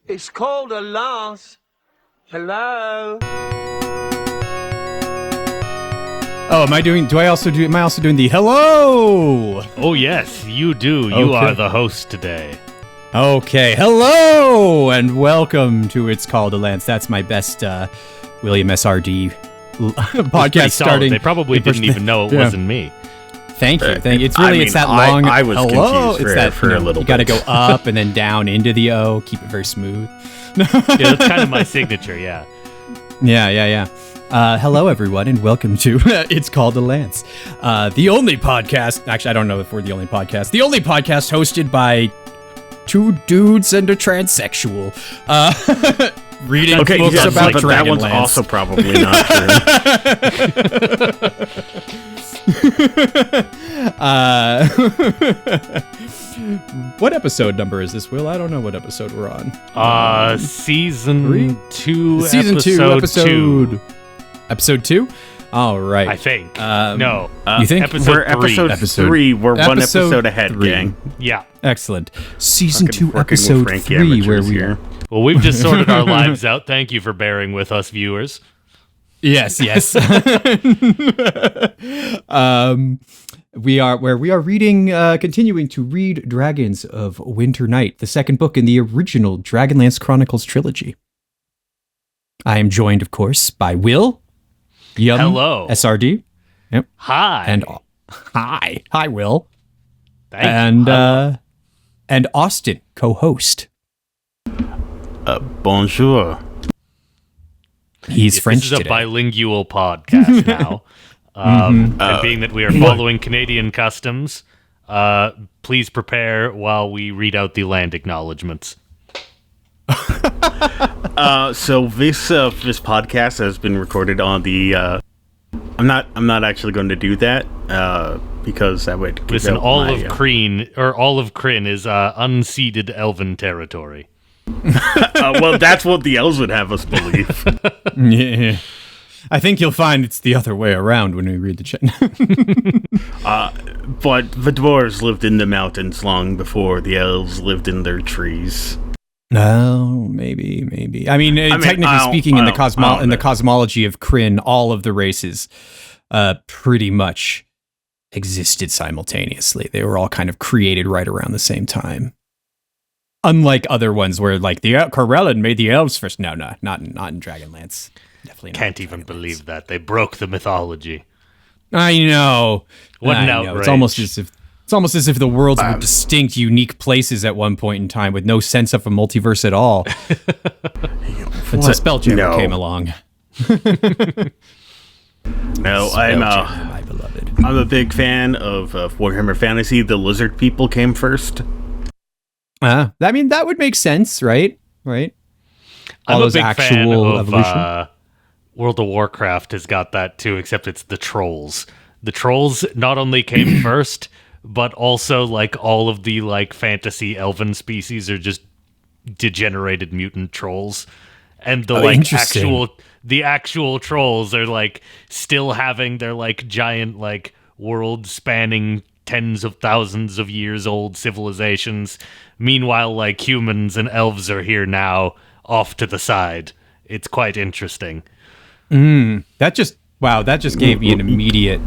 It's called a lance. Hello? Oh, am I also doing the hello? Oh, yes, you do. You are the host today. Okay, hello, and welcome to It's Called a Lance. That's my best William SRD podcast starting. They probably didn't even know it wasn't me. Thank you. It's really, it's that long. I was hello. confused It's that, for a little You got to bit. go up and then down into the O. Keep it very smooth. Yeah, that's kind of my signature, yeah. Yeah. Hello, everyone, and welcome to It's Called a Lance, the only podcast. Actually, I don't know if we're the only podcast. The only podcast hosted by two dudes and a transsexual. Reading books about but Dragonlance. that one's also probably not true. What episode number is this, Will? I don't know what episode we're on. Season Three? 2, Season episode 2. Episode 2? All right. I think. No. You think? Episode Episode 3. We're one episode ahead, 3. gang. Yeah. Excellent. Season 2, Working episode with Frankie 3, where amateurs we here. Well, we've just sorted our lives out. Thank you for bearing with us, viewers. Yes. We are reading, continuing to read Dragons of Winter Night, the second book in the original Dragonlance Chronicles trilogy. I am joined, of course, by Will. Yum. Hello. SRD. Yep. Hi. And hi, Will. Thank And you. And Austin, co-host. Bonjour. He's Yes, French This is today. a bilingual podcast now. And being that we are following Canadian customs, please prepare while we read out the land acknowledgements. So this podcast has been recorded on the. I'm not actually going to do that because that would. give Listen, out all my, of Kryn is unceded elven territory. well, that's what the elves would have us believe. Yeah. I think you'll find it's the other way around when we read the chat. But the dwarves lived in the mountains long before the elves lived in their trees. No, maybe. I mean, technically speaking, in the cosmology of Kryn, all of the races pretty much existed simultaneously. They were all kind of created right around the same time. Unlike other ones where, like, the Corellan made the elves first. No, not in Dragonlance. Definitely not. Can't even believe that. They broke the mythology. I know. What an I know. outrage. It's almost as if the worlds were distinct, unique places at one point in time with no sense of a multiverse at all. Until Spelljammer came along. No, Spelljammer, my beloved. I'm a big fan of Warhammer Fantasy. The lizard people came first. I mean, that would make sense, right? Right. All I'm a those big fan of evolution. World of Warcraft has got that too, except it's the trolls. The trolls not only came first, but also like all of the like fantasy elven species are just degenerated mutant trolls, and the actual trolls are like still having their like giant like world spanning tens of thousands of years old civilizations. Meanwhile, like humans and elves are here now, off to the side. It's quite interesting. That just gave me an immediate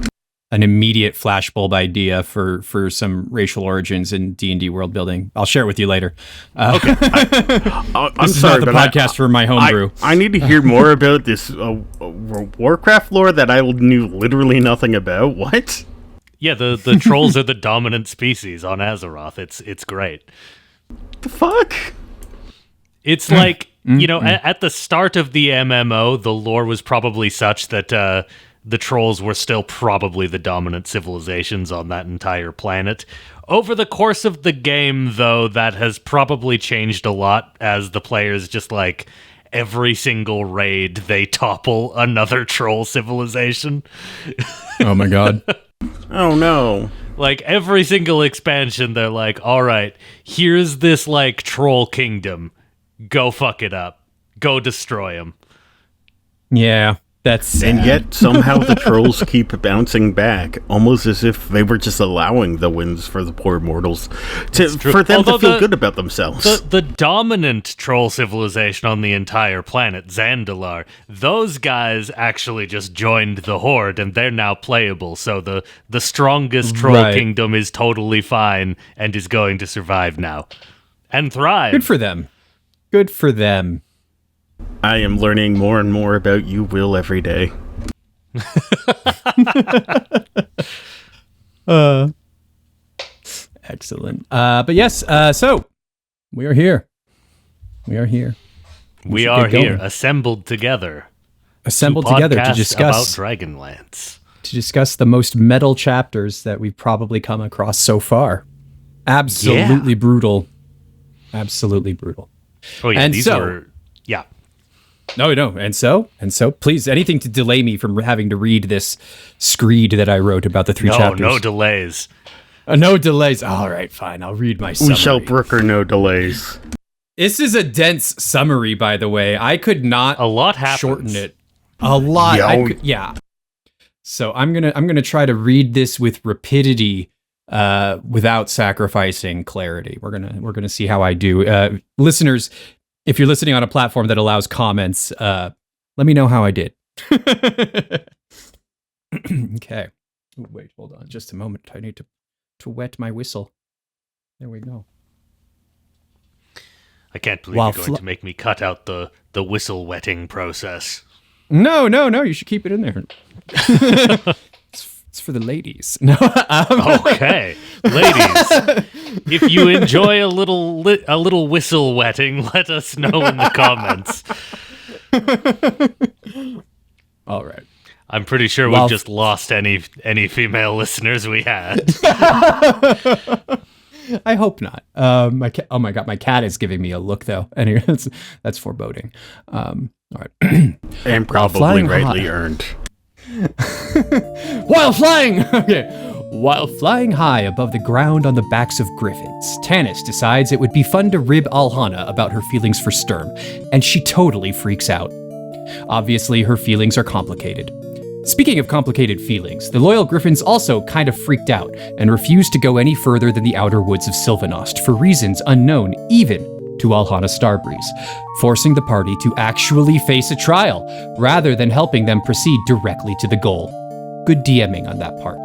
flashbulb idea for some racial origins in D&D world building. I'll share it with you later. Okay. I'm I'm sorry, sorry, not the but podcast for my homebrew. I need to hear more about this Warcraft lore that I knew literally nothing about. What? Yeah, the trolls are the dominant species on Azeroth. It's great. The fuck? It's like, you know, at the start of the MMO, the lore was probably such that the trolls were still probably the dominant civilizations on that entire planet. Over the course of the game, though, that has probably changed a lot as the players just like every single raid, they topple another troll civilization. Oh my god. Oh no. Like every single expansion, they're like, all right, here's this like troll kingdom. Go fuck it up. Go destroy them. Yeah. That's sad. And yet, somehow the trolls keep bouncing back, almost as if they were just allowing the wins for the poor mortals for them to feel good about themselves. The dominant troll civilization on the entire planet, Zandalar, those guys actually just joined the Horde, and they're now playable. So the strongest troll kingdom is totally fine and is going to survive now and thrive. Good for them. Good for them. I am learning more and more about you, Will, every day. Excellent. But yes, so we are here. We are here. We are here, assembled together. Assembled together to discuss about Dragonlance. To discuss the most metal chapters that we've probably come across so far. Absolutely brutal. Absolutely brutal. Oh yeah, and these were No. And so, please, anything to delay me from having to read this screed that I wrote about the three chapters. No delays. No delays. All right, fine. I'll read my summary. We shall brook no delays. This is a dense summary, by the way. I could not shorten it. A lot. Yeah. So I'm gonna try to read this with rapidity, without sacrificing clarity. We're gonna see how I do. Listeners, if you're listening on a platform that allows comments, let me know how I did. Okay. Ooh, wait, hold on just a moment. I need to wet my whistle. There we go. I can't believe you're going to make me cut out the whistle wetting process. No. You should keep it in there. It's for the ladies. No. Okay, ladies. If you enjoy a little whistle wetting, let us know in the comments. All right. I'm pretty sure we've just lost any female listeners we had. I hope not. Oh my god, my cat is giving me a look though. Anyway, that's foreboding. All right. And probably rightly earned. While flying high above the ground on the backs of griffins, Tanis decides it would be fun to rib Alhana about her feelings for Sturm, and she totally freaks out. Obviously, her feelings are complicated. Speaking of complicated feelings, the loyal griffins also kind of freaked out and refused to go any further than the outer woods of Sylvanost for reasons unknown even to Alhana Starbreeze, forcing the party to actually face a trial, rather than helping them proceed directly to the goal. Good DMing on that part.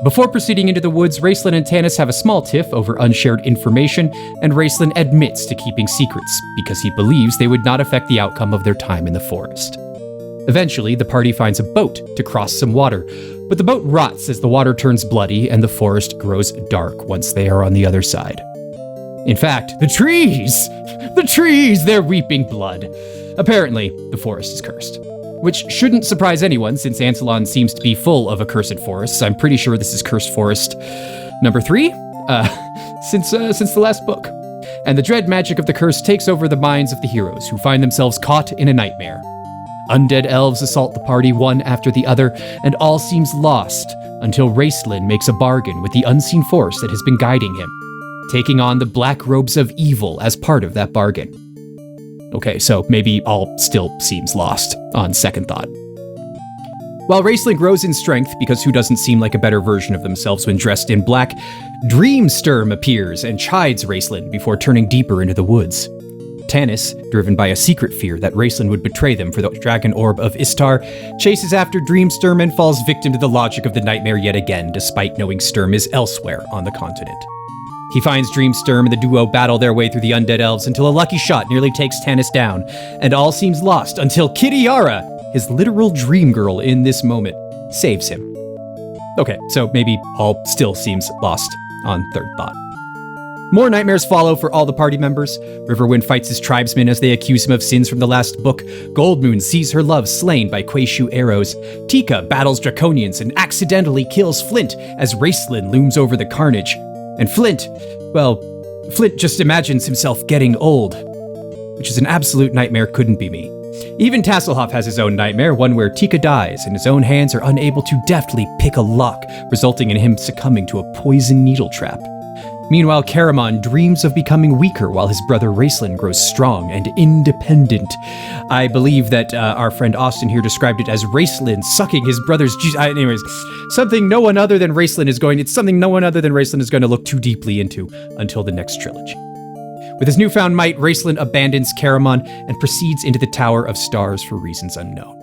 Before proceeding into the woods, Raistlin and Tanis have a small tiff over unshared information, and Raistlin admits to keeping secrets, because he believes they would not affect the outcome of their time in the forest. Eventually, the party finds a boat to cross some water, but the boat rots as the water turns bloody and the forest grows dark once they are on the other side. In fact, the trees, they're weeping blood. Apparently, the forest is cursed. Which shouldn't surprise anyone, since Ansalon seems to be full of accursed forests. I'm pretty sure this is Cursed Forest number 3, since the last book. And the dread magic of the curse takes over the minds of the heroes, who find themselves caught in a nightmare. Undead elves assault the party one after the other, and all seems lost, until Raistlin makes a bargain with the unseen force that has been guiding him, taking on the black robes of evil as part of that bargain. Okay, so maybe all still seems lost, on second thought. While Raistlin grows in strength, because who doesn't seem like a better version of themselves when dressed in black, Dreamsturm appears and chides Raistlin before turning deeper into the woods. Tanis, driven by a secret fear that Raistlin would betray them for the dragon orb of Istar, chases after Dreamsturm and falls victim to the logic of the nightmare yet again, despite knowing Sturm is elsewhere on the continent. He finds Dreamsturm and the duo battle their way through the undead elves until a lucky shot nearly takes Tanis down, and all seems lost until Kitiara, his literal dream girl in this moment, saves him. Okay, so maybe all still seems lost on third thought. More nightmares follow for all the party members. Riverwind fights his tribesmen as they accuse him of sins from the last book. Goldmoon sees her love slain by Quayshu arrows. Tika battles draconians and accidentally kills Flint as Raistlin looms over the carnage. And Flint just imagines himself getting old, which is an absolute nightmare, couldn't be me. Even Tasselhoff has his own nightmare, one where Tika dies and his own hands are unable to deftly pick a lock, resulting in him succumbing to a poison needle trap. Meanwhile, Caramon dreams of becoming weaker while his brother Raistlin grows strong and independent. I believe that our friend Austin here described it as Raistlin sucking his brother's juice. Anyways, something no one other than Raistlin is going to look too deeply into until the next trilogy. With his newfound might, Raistlin abandons Caramon and proceeds into the Tower of Stars for reasons unknown.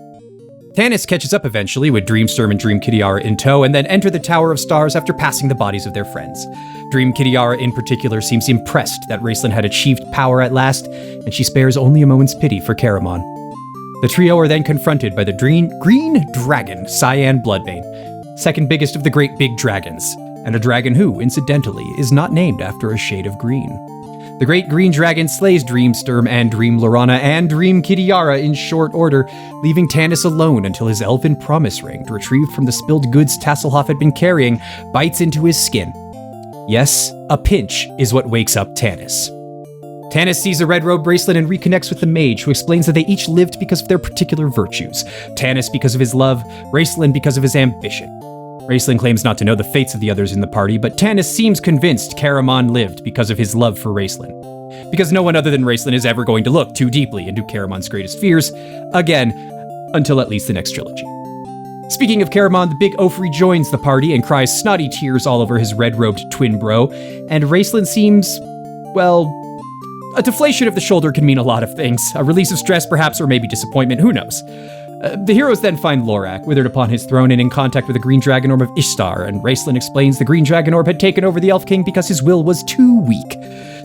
Tanis catches up eventually with Dreamstorm and Dream Kitiara in tow, and then enter the Tower of Stars after passing the bodies of their friends. Dream Kitiara in particular seems impressed that Raistlin had achieved power at last, and she spares only a moment's pity for Caramon. The trio are then confronted by the green dragon, Cyan Bloodbane, second biggest of the great big dragons, and a dragon who, incidentally, is not named after a shade of green. The great green dragon slays Dreamstorm and Dream Lorana and Dream Kitiara in short order, leaving Tanis alone until his elven promise ring, retrieved from the spilled goods Tasselhoff had been carrying, bites into his skin. Yes, a pinch is what wakes up Tanis. Tanis sees a red-robed Raistlin and reconnects with the mage, who explains that they each lived because of their particular virtues. Tanis because of his love, Raistlin because of his ambition. Raistlin claims not to know the fates of the others in the party, but Tanis seems convinced Caramon lived because of his love for Raistlin. Because no one other than Raistlin is ever going to look too deeply into Caramon's greatest fears, again, until at least the next trilogy. Speaking of Caramon, the big oaf rejoins the party and cries snotty tears all over his red-robed twin bro, and Raistlin seems, well, a deflation of the shoulder can mean a lot of things. A release of stress, perhaps, or maybe disappointment, who knows? The heroes then find Lorac, withered upon his throne and in contact with the Green Dragon Orb of Ishtar, and Raistlin explains the Green Dragon Orb had taken over the Elf King because his will was too weak.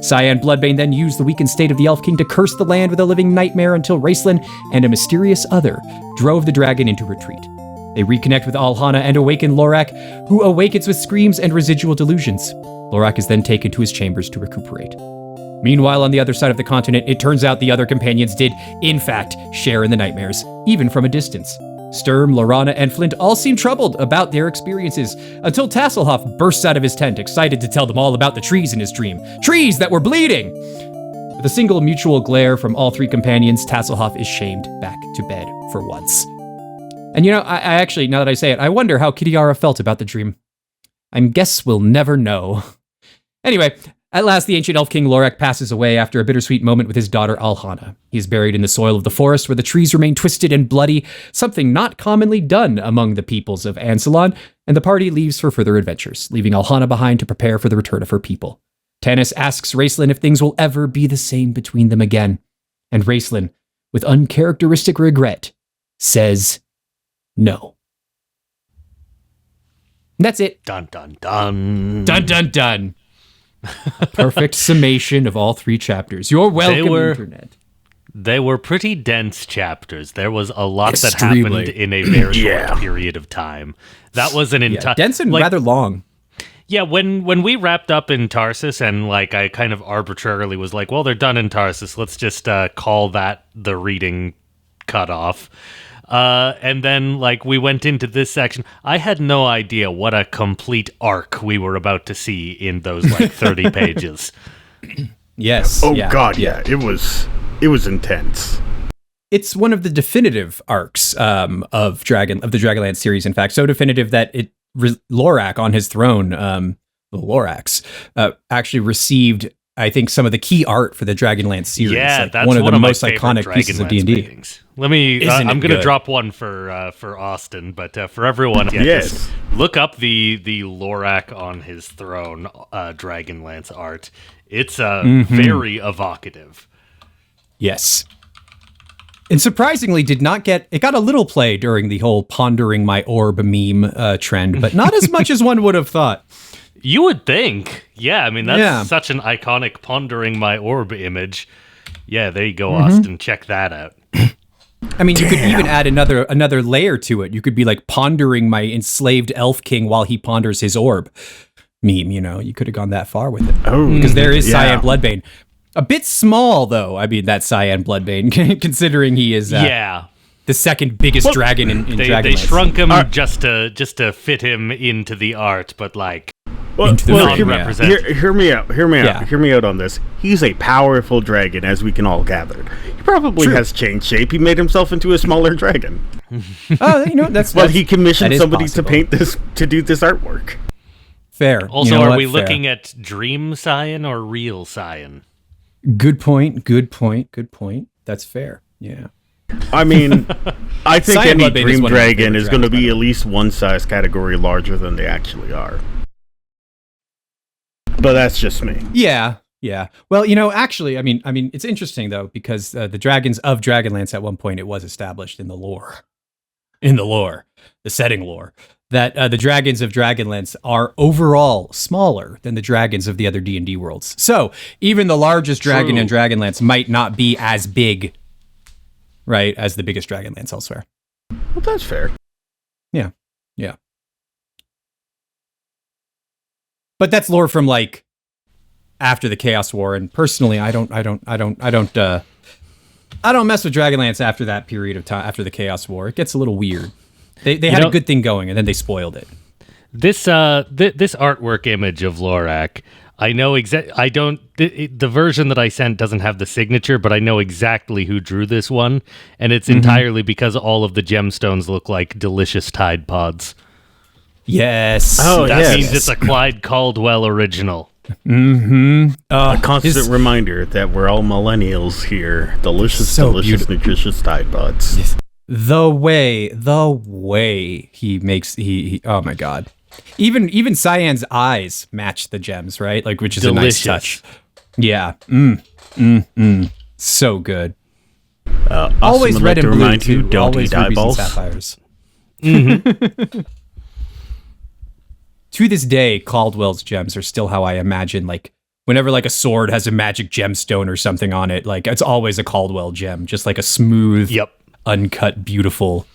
Cyan Bloodbane then used the weakened state of the Elf King to curse the land with a living nightmare until Raistlin and a mysterious other drove the dragon into retreat. They reconnect with Alhana and awaken Lorac, who awakens with screams and residual delusions. Lorac is then taken to his chambers to recuperate. Meanwhile, on the other side of the continent, it turns out the other companions did, in fact, share in the nightmares, even from a distance. Sturm, Lorana, and Flint all seem troubled about their experiences, until Tasselhoff bursts out of his tent, excited to tell them all about the trees in his dream. Trees that were bleeding! With a single mutual glare from all three companions, Tasselhoff is shamed back to bed for once. And you know, I actually, now that I say it, I wonder how Kitiara felt about the dream. I guess we'll never know. Anyway, at last, the ancient elf king Lorac passes away after a bittersweet moment with his daughter Alhana. He is buried in the soil of the forest where the trees remain twisted and bloody, something not commonly done among the peoples of Ansalon, and the party leaves for further adventures, leaving Alhana behind to prepare for the return of her people. Tanis asks Raistlin if things will ever be the same between them again, and Raistlin, with uncharacteristic regret, says no. And that's it. Dun, dun, dun. Dun, dun, dun. A perfect summation of all three chapters. You're welcome, Internet. They were pretty dense chapters. There was a lot that happened in a very short period of time. That was an entire... dense and rather long. Yeah, when we wrapped up in Tarsus and I kind of arbitrarily was like, well, they're done in Tarsus. Let's just call that the reading cutoff. And then, we went into this section. I had no idea what a complete arc we were about to see in those, 30 pages. Yes. Oh, yeah, God, yeah. It was intense. It's one of the definitive arcs of the Dragonlance series, in fact. So definitive that Lorac on his throne, the Loracs, actually received, I think, some of the key art for the Dragonlance series. Yeah, that's one of the most iconic pieces of D&D. Let me. I'm going to drop one for Austin, but for everyone, just look up the Lorac on his throne Dragonlance art. It's very evocative. Yes, and surprisingly, it got a little play during the whole pondering my orb meme trend, but not as much as one would have thought. You would think. Yeah, I mean, that's such an iconic pondering my orb image. Yeah, there you go, Austin. Check that out. I mean, you could even add another layer to it. You could be pondering my enslaved elf king while he ponders his orb meme, you could have gone that far with it. Oh, because there is Cyan Bloodbane. A bit small, though. I mean, that's Cyan Bloodbane, considering he is the second biggest dragon in Dragonlance. They shrunk him just to fit him into the art, but non-representative. Hear me out on this. He's a powerful dragon, as we can all gather. He probably has changed shape. He made himself into a smaller dragon. That's he commissioned somebody to paint this, to do this artwork. Fair. Also, you know are what? we Fair. looking at dream Cyan or real Cyan? Good point. That's fair. Yeah. I mean, I think Cyan any Bloodbane is Dream one of my Dragon favorite is going to dragons, by be the at way. least one size category larger than they actually are. But that's just me. Yeah. Well, actually, I mean, it's interesting though because the dragons of Dragonlance at one point it was established in the lore, the setting lore, that the dragons of Dragonlance are overall smaller than the dragons of the other D&D worlds. So even the largest dragon in Dragonlance might not be as big, right, as the biggest Dragonlance elsewhere. Well, that's fair. Yeah. But that's lore from like after the Chaos War, and personally, I don't mess with Dragonlance after that period of time. After the Chaos War, it gets a little weird. They had a good thing going, and then they spoiled it. This this artwork image of Lorac, I know I don't. The version that I sent doesn't have the signature, but I know exactly who drew this one, and it's entirely because all of the gemstones look like delicious Tide Pods. Yes. Oh, That means it's a Clyde Caldwell original. A constant reminder that we're all millennials here. Delicious, nutritious Tide Pods. Yes. The way he makes he oh my god. Even Cyan's eyes match the gems, right? Like, which is Delicious. a nice touch. Yeah. So good. Always would red like and to blue remind you, too. don't Always eat rubies and eyeballs. sapphires. To this day, Caldwell's gems are still how I imagine, like, whenever like a sword has a magic gemstone or something on it, like it's always a Caldwell gem, just like a smooth, uncut, beautiful,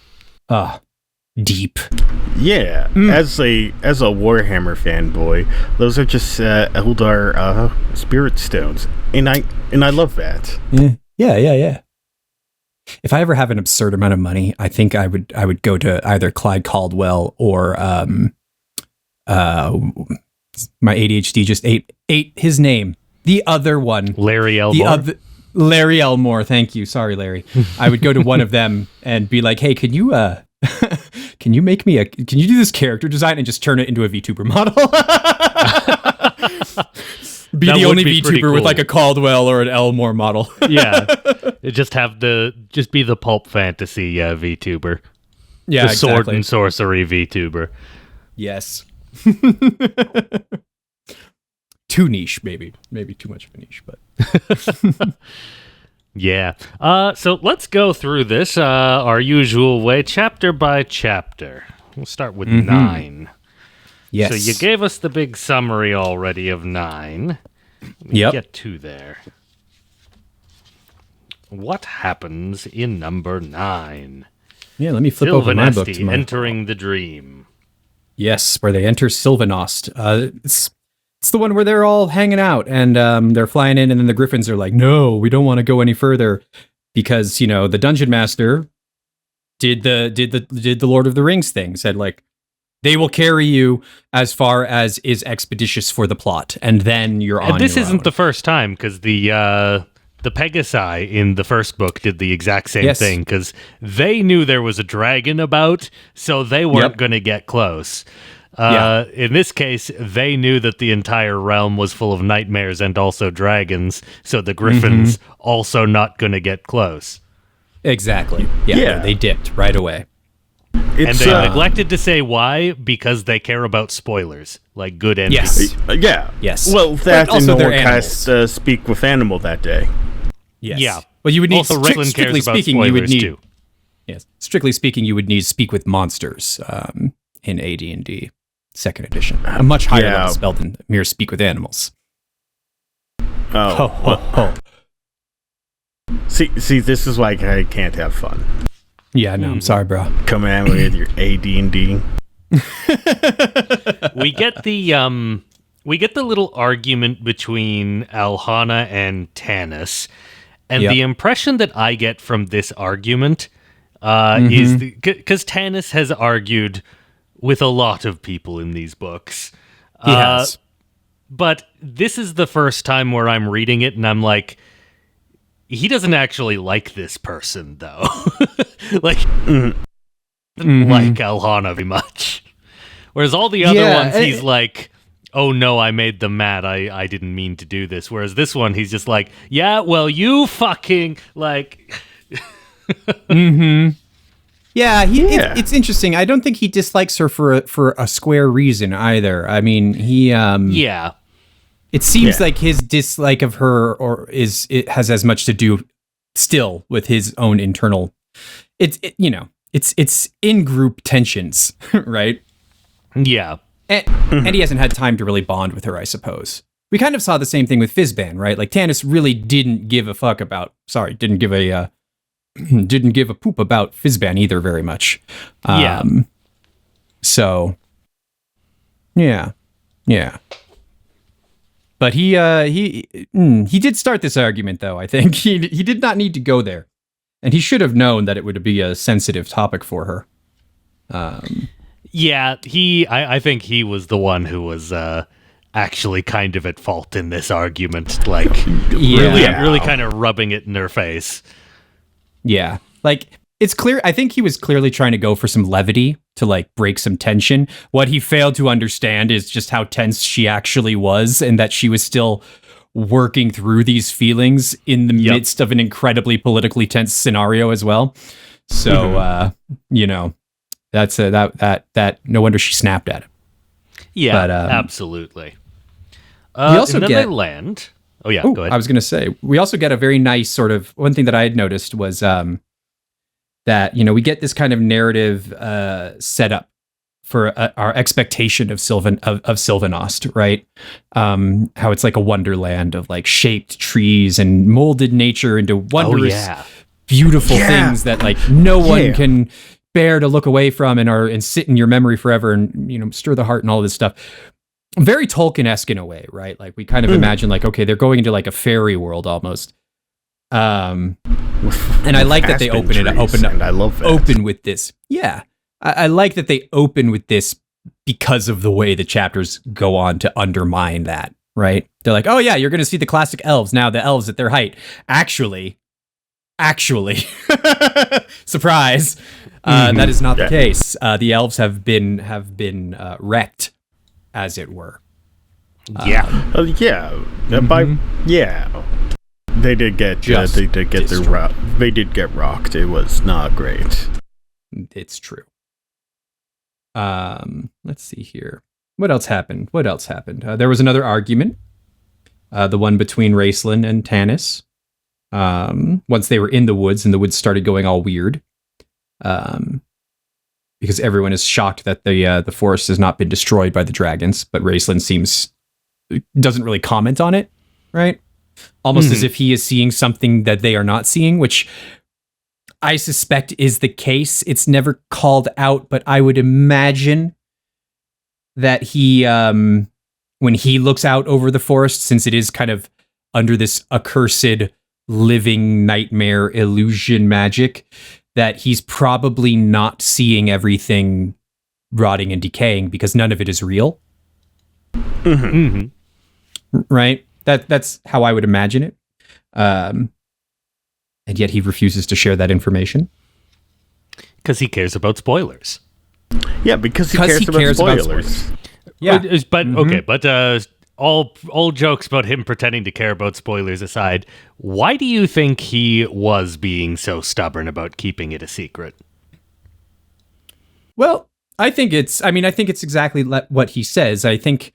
deep. Yeah, as a Warhammer fanboy, those are just Eldar spirit stones, and I love that. Yeah. If I ever have an absurd amount of money, I think I would go to either Clyde Caldwell or my ADHD just ate his name. The other one, Larry Elmore. Larry Elmore. Thank you. Sorry, Larry. I would go to one of them and be like, "Hey, can you can you do this character design and just turn it into a VTuber model?" Be That the would only be pretty VTuber with cool. like a Caldwell or an Elmore model. Yeah, just be the pulp fantasy VTuber. Yeah, the sword exactly. and sorcery VTuber. Yes. Too niche, maybe too much of a niche, but Yeah. So let's go through this our usual way, chapter by chapter. We'll start with 9. yes. So you gave us the big summary already of 9. Get to there. What happens in number 9? Yeah, let me flip over my book to Sylvanesti my... entering the dream. Yes, where they enter Sylvanost. It's the one where they're all hanging out and they're flying in, and then the Griffins are like, "No, we don't want to go any further," because the Dungeon Master did the Lord of the Rings thing. Said like, they will carry you as far as is expeditious for the plot, and then you're on. And this your isn't own. the first time, because the Pegasi in the first book did the exact same thing, because they knew there was a dragon about, so they weren't going to get close. In this case, they knew that the entire realm was full of nightmares and also dragons, so the Griffins also not going to get close. Exactly. Yeah. They dipped right away. And they neglected to say why, because they care about spoilers, like good and Yes. Yes. Well, that also and no they're one cast speak with animal that day. Yes. Yeah. Well, you would need Also, Recklin strictly cares about speaking, you would spoilers need too. Yes. Strictly speaking, you would need speak with monsters in AD&D 2nd edition. A much higher level spell than mere speak with animals. Oh. See, this is why I can't have fun. Yeah, no, I'm sorry, bro. Come at me with your AD&D. We get the little argument between Alhana and Tanis, and the impression that I get from this argument is because Tanis has argued with a lot of people in these books. He has. But this is the first time where I'm reading it and I'm like, he doesn't actually like this person, though. Like Alhana very much. Whereas all the other ones, he's like, oh no, I made them mad. I didn't mean to do this. Whereas this one, he's just like, yeah, well, you fucking like. Mm-hmm. Yeah, it's interesting. I don't think he dislikes her for a square reason either. I mean, he yeah. It seems like his dislike of her it has as much to do still with his own internal. It's in group tensions, right? Yeah, and he hasn't had time to really bond with her, I suppose. We kind of saw the same thing with Fizban, right? Like Tanis really didn't give a fuck about. Sorry, didn't give a poop about Fizban either very much. So, yeah. But he did start this argument, though. I think he did not need to go there, and he should have known that it would be a sensitive topic for her. Yeah, I think he was the one who was actually kind of at fault in this argument, like really kind of rubbing it in her face. Yeah, like it's clear. I think he was clearly trying to go for some levity to like break some tension. What he failed to understand is just how tense she actually was, and that she was still working through these feelings in the midst of an incredibly politically tense scenario as well. So, that's that. No wonder she snapped at him. Yeah, but, absolutely. We also get land. Oh yeah, go ahead. I was going to say we also get a very nice sort of one thing that I had noticed was that we get this kind of narrative setup for our expectation of Sylvanost, right? How it's like a wonderland of like shaped trees and molded nature into wondrous, beautiful things that like no one can bear to look away from and sit in your memory forever and stir the heart and all this stuff. Very Tolkien-esque in a way, right? Like we kind of imagine like, okay, they're going into like a fairy world almost. And I like that they open with this. Yeah. I like that they open with this because of the way the chapters go on to undermine that, right? They're like, oh yeah, you're going to see the classic elves. Now the elves at their height. Actually, surprise. That is not the case. The elves have been wrecked, as it were. They did get rocked. It was not great. It's true. Let's see here. What else happened? There was another argument. The one between Raistlin and Tanis. Once they were in the woods and the woods started going all weird. Because everyone is shocked that the forest has not been destroyed by the dragons, but Raistlin doesn't really comment on it, right? Almost as if he is seeing something that they are not seeing, which I suspect is the case. It's never called out, but I would imagine that he, when he looks out over the forest, since it is kind of under this accursed living nightmare illusion magic, that he's probably not seeing everything rotting and decaying because none of it is real. Right? That's how I would imagine it. And yet he refuses to share that information. Because he cares about spoilers. Yeah, because he cares about spoilers. Yeah. But all jokes about him pretending to care about spoilers aside, why do you think he was being so stubborn about keeping it a secret? Well, I think it's exactly what he says. I think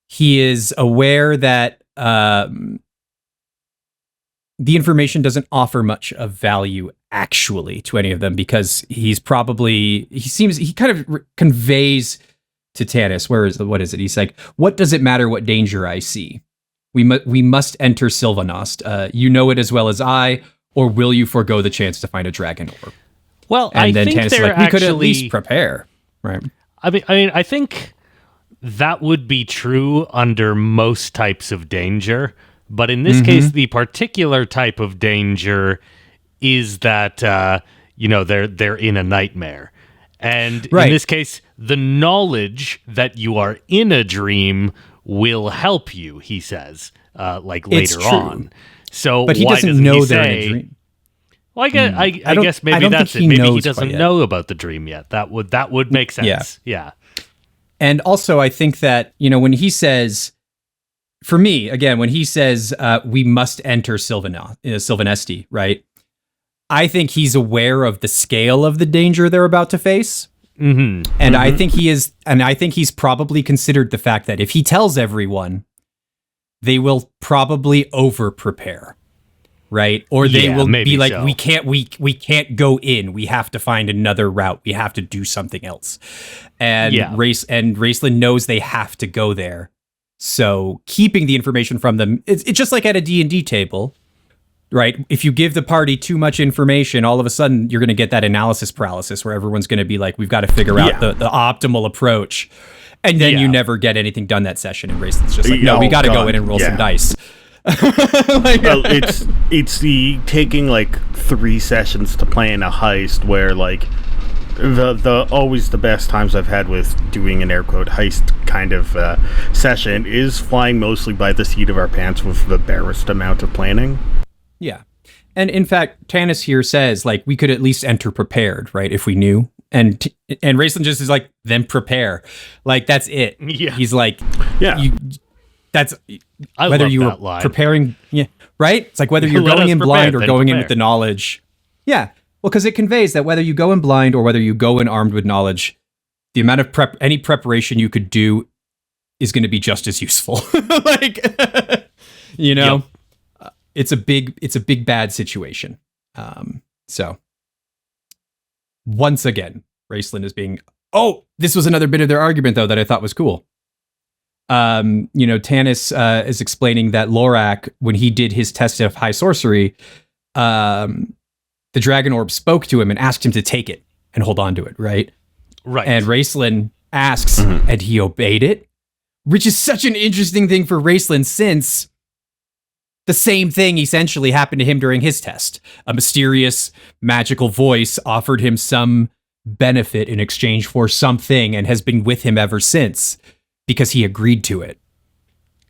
he is aware that the information doesn't offer much of value actually to any of them because he kind of conveys to Tanis, what is it? He's like, what does it matter what danger I see? We must enter Sylvanost. You know it as well as I, or will you forego the chance to find a dragon orb? Well, and I then think Tanis is like, we could at least prepare, right? I mean, I think that would be true under most types of danger, but in this case, the particular type of danger is that they're in a nightmare. And in this case, the knowledge that you are in a dream will help you, he says, later on. So but he doesn't know they're in a dream. Well, I guess maybe that's it. Maybe he doesn't know about the dream yet. That would make sense. Yeah. And also, I think that, when he says, for me, again, when he says we must enter Sylvanesti, right? I think he's aware of the scale of the danger they're about to face. Mm-hmm. And I think he is, and I think he's probably considered the fact that if he tells everyone, they will probably over-prepare. Right? Or they will be like, so. we can't go in. We have to find another route. We have to do something else. And Raceland knows they have to go there. So keeping the information from them, it's just like at a D&D table, right? If you give the party too much information, all of a sudden you're going to get that analysis paralysis where everyone's going to be like, we've got to figure out the optimal approach. And then you never get anything done that session. And Raceland's just like, no, we got to go in and roll some dice. Well, it's the taking like 3 sessions to plan a heist where like the always the best times I've had with doing an air quote heist kind of session is flying mostly by the seat of our pants with the barest amount of planning. Yeah. And in fact, Tanis here says like we could at least enter prepared, right, if we knew. And Raceland just is like, then prepare. Like that's it. Yeah. He's like, that's whether you were preparing, right? It's like whether you're going in blind or going in with the knowledge. Yeah, well, because it conveys that whether you go in blind or whether you go in armed with knowledge, the amount of any preparation you could do is going to be just as useful. It's a big bad situation. So once again, Raceland is being. Oh, this was another bit of their argument though that I thought was cool. Tanis is explaining that Lorac, when he did his test of high sorcery, the dragon orb spoke to him and asked him to take it and hold on to it, right? Right. And Raceland asks, and he obeyed it, which is such an interesting thing for Raceland since the same thing essentially happened to him during his test. A mysterious, magical voice offered him some benefit in exchange for something and has been with him ever since. Because he agreed to it.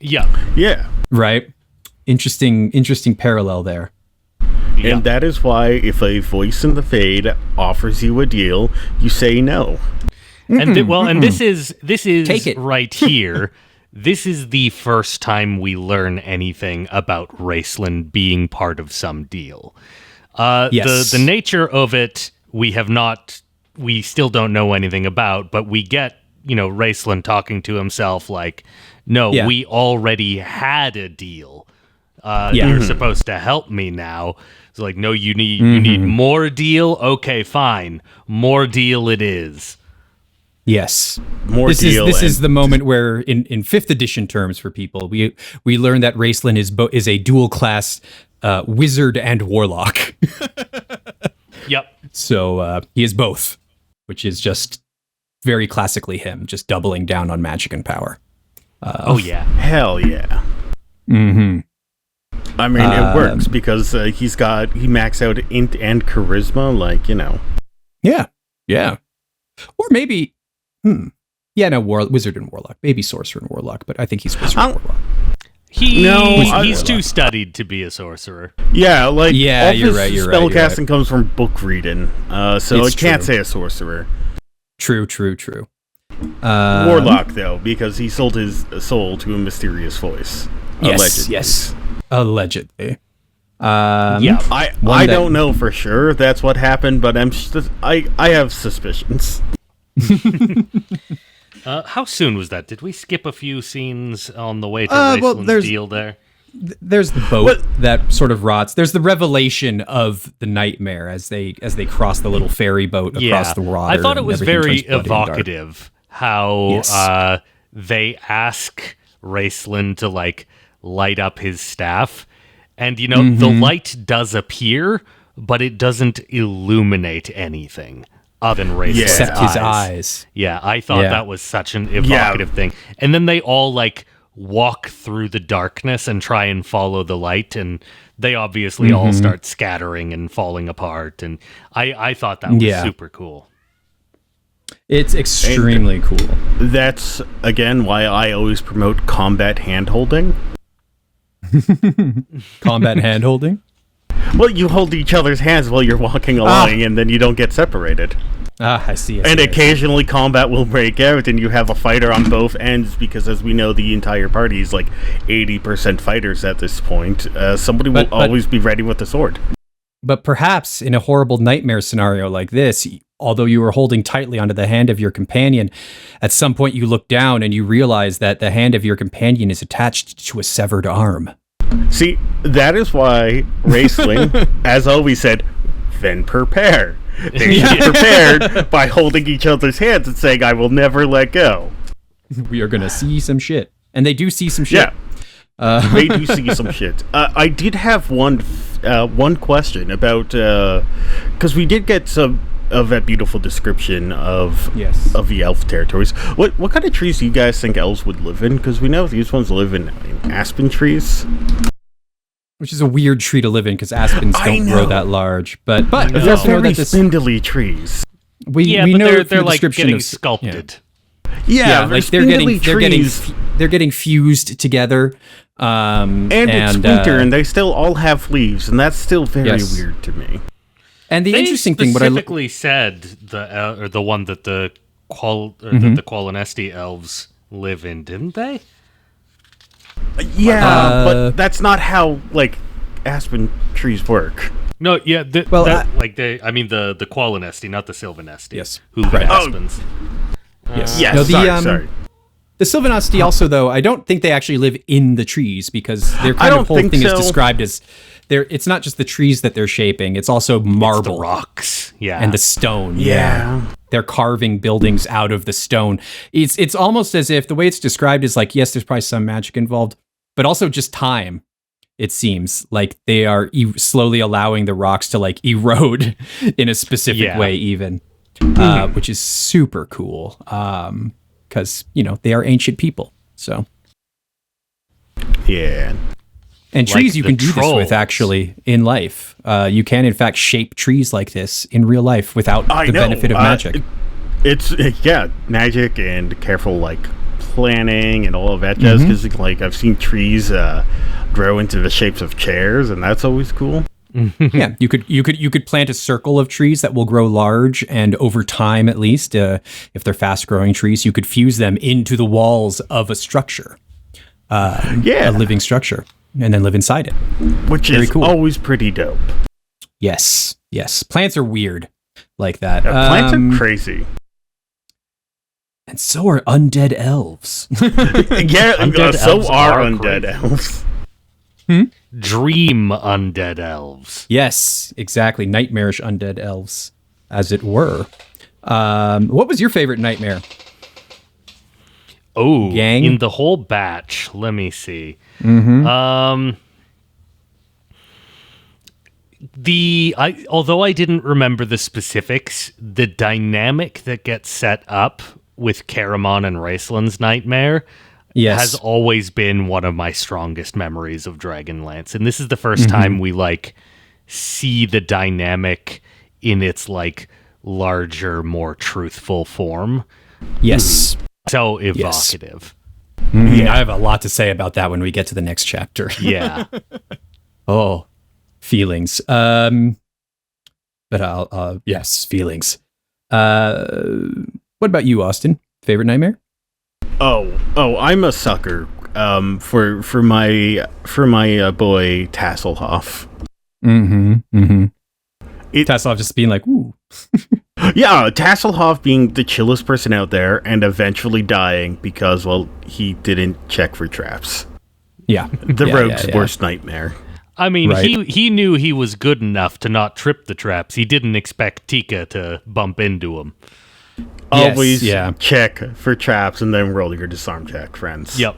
Yeah. Yeah. Right? Interesting parallel there. Yeah. And that is why if a voice in the Fade offers you a deal, you say no. And this is Take it. Right here. This is the first time we learn anything about Raceland being part of some deal. Yes. The nature of it, we still don't know anything about, but we get Raceland talking to himself like, no, we already had a deal. You're supposed to help me now. It's like, no, you need more deal? Okay, fine. More deal it is. Yes. This is the moment where in 5th edition terms for people, we learn that Raceland is a dual class wizard and warlock. Yep. So he is both, which is just very classically him, just doubling down on magic and power. Hell yeah. Mm-hmm. I mean, it works because he maxed out int and charisma, Yeah. Or maybe, wizard and warlock, maybe sorcerer and warlock, but I think he's wizard and warlock. He's too studied to be a sorcerer. Yeah, all you're right. Spellcasting comes from book reading, so I can't say a sorcerer. True. Warlock, though, because he sold his soul to a mysterious voice. Yes. Allegedly. I don't know for sure that's what happened, but I have suspicions. How soon was that? Did we skip a few scenes on the way to Raceland's deal there? There's the boat that sort of rots. There's the revelation of the nightmare as they cross the little ferry boat across the water. I thought it was very evocative how they ask Raceland to light up his staff, and the light does appear, but it doesn't illuminate anything other than Raceland's except his eyes. Yeah, I thought that was such an evocative thing. And then they all walk through the darkness and try and follow the light, and they obviously all start scattering and falling apart, and I thought that was super cool. It's extremely cool. That's again why I always promote combat hand-holding. Combat hand-holding? Well, you hold each other's hands while you're walking along, and then you don't get separated. I see. And occasionally combat will break out and you have a fighter on both ends because, as we know, the entire party is like 80% fighters at this point. Somebody will always be ready with the sword. But perhaps in a horrible nightmare scenario like this, although you were holding tightly onto the hand of your companion, at some point you look down and you realize that the hand of your companion is attached to a severed arm. See, that is why Raceling, as always, said, then prepare. They should be prepared by holding each other's hands and saying, I will never let go. We are going to see some shit. And they do see some shit. Yeah. They do see some shit. I did have one question about, because we did get some of that beautiful description of the elf territories. What kind of trees do you guys think elves would live in? Because we know these ones live in aspen trees. Which is a weird tree to live in because aspens don't grow that large. But they're very spindly trees. We know they're like getting sculpted. Yeah, like they're getting fused together. And it's winter, and they still all have leaves, and that's still very weird to me. And the interesting thing, what I specifically said, the one that the Qualinesti elves live in, didn't they? Yeah, but that's not how like aspen trees work. No, yeah. the Qualinesti, not the Sylvanesti. Yes, who live in aspens. Yes. Yes. No, sorry. The Sylvanesti also, though, I don't think they actually live in the trees because their whole thing is described as it's not just the trees that they're shaping; it's also marble, it's the rocks, and the stone. Yeah. They're carving buildings out of the stone. It's almost as if the way it's described is like, yes, there's probably some magic involved, but also just time. It seems like they are slowly allowing the rocks to like erode in a specific way, even, which is super cool. Because they are ancient people. So yeah. And trees you can do this with, actually, in life. You can, in fact, shape trees like this in real life without the benefit of magic. It's magic and careful, like, planning and all of that jazz. Because, like, I've seen trees grow into the shapes of chairs, and that's always cool. Yeah, you could plant a circle of trees that will grow large, and over time, at least, if they're fast-growing trees, you could fuse them into the walls of a structure. A living structure. And then live inside it. Which is cool. Always pretty dope. Yes. Plants are weird like that. Plants are crazy. And so are undead elves. So are undead elves. Dream undead elves. Yes, exactly. Nightmarish undead elves, as it were. What was your favorite nightmare? Oh, Gang? In the whole batch, let me see. Although I didn't remember the specifics, the dynamic that gets set up with Caramon and Raceland's nightmare has always been one of my strongest memories of Dragonlance. And this is the first time we like see the dynamic in its like larger, more truthful form. Yes. So evocative. Yeah, I have a lot to say about that when we get to the next chapter. Yeah. Oh, feelings. But feelings. What about you, Austin? Favorite nightmare? Oh, I'm a sucker. For my boy Tasselhoff. Tasselhoff just being like, ooh. Yeah, Tasselhoff being the chillest person out there and eventually dying because, well, he didn't check for traps. Yeah. The rogue's worst nightmare. I mean, he knew he was good enough to not trip the traps. He didn't expect Tika to bump into him. Always check for traps and then roll your disarm check, friends. Yep.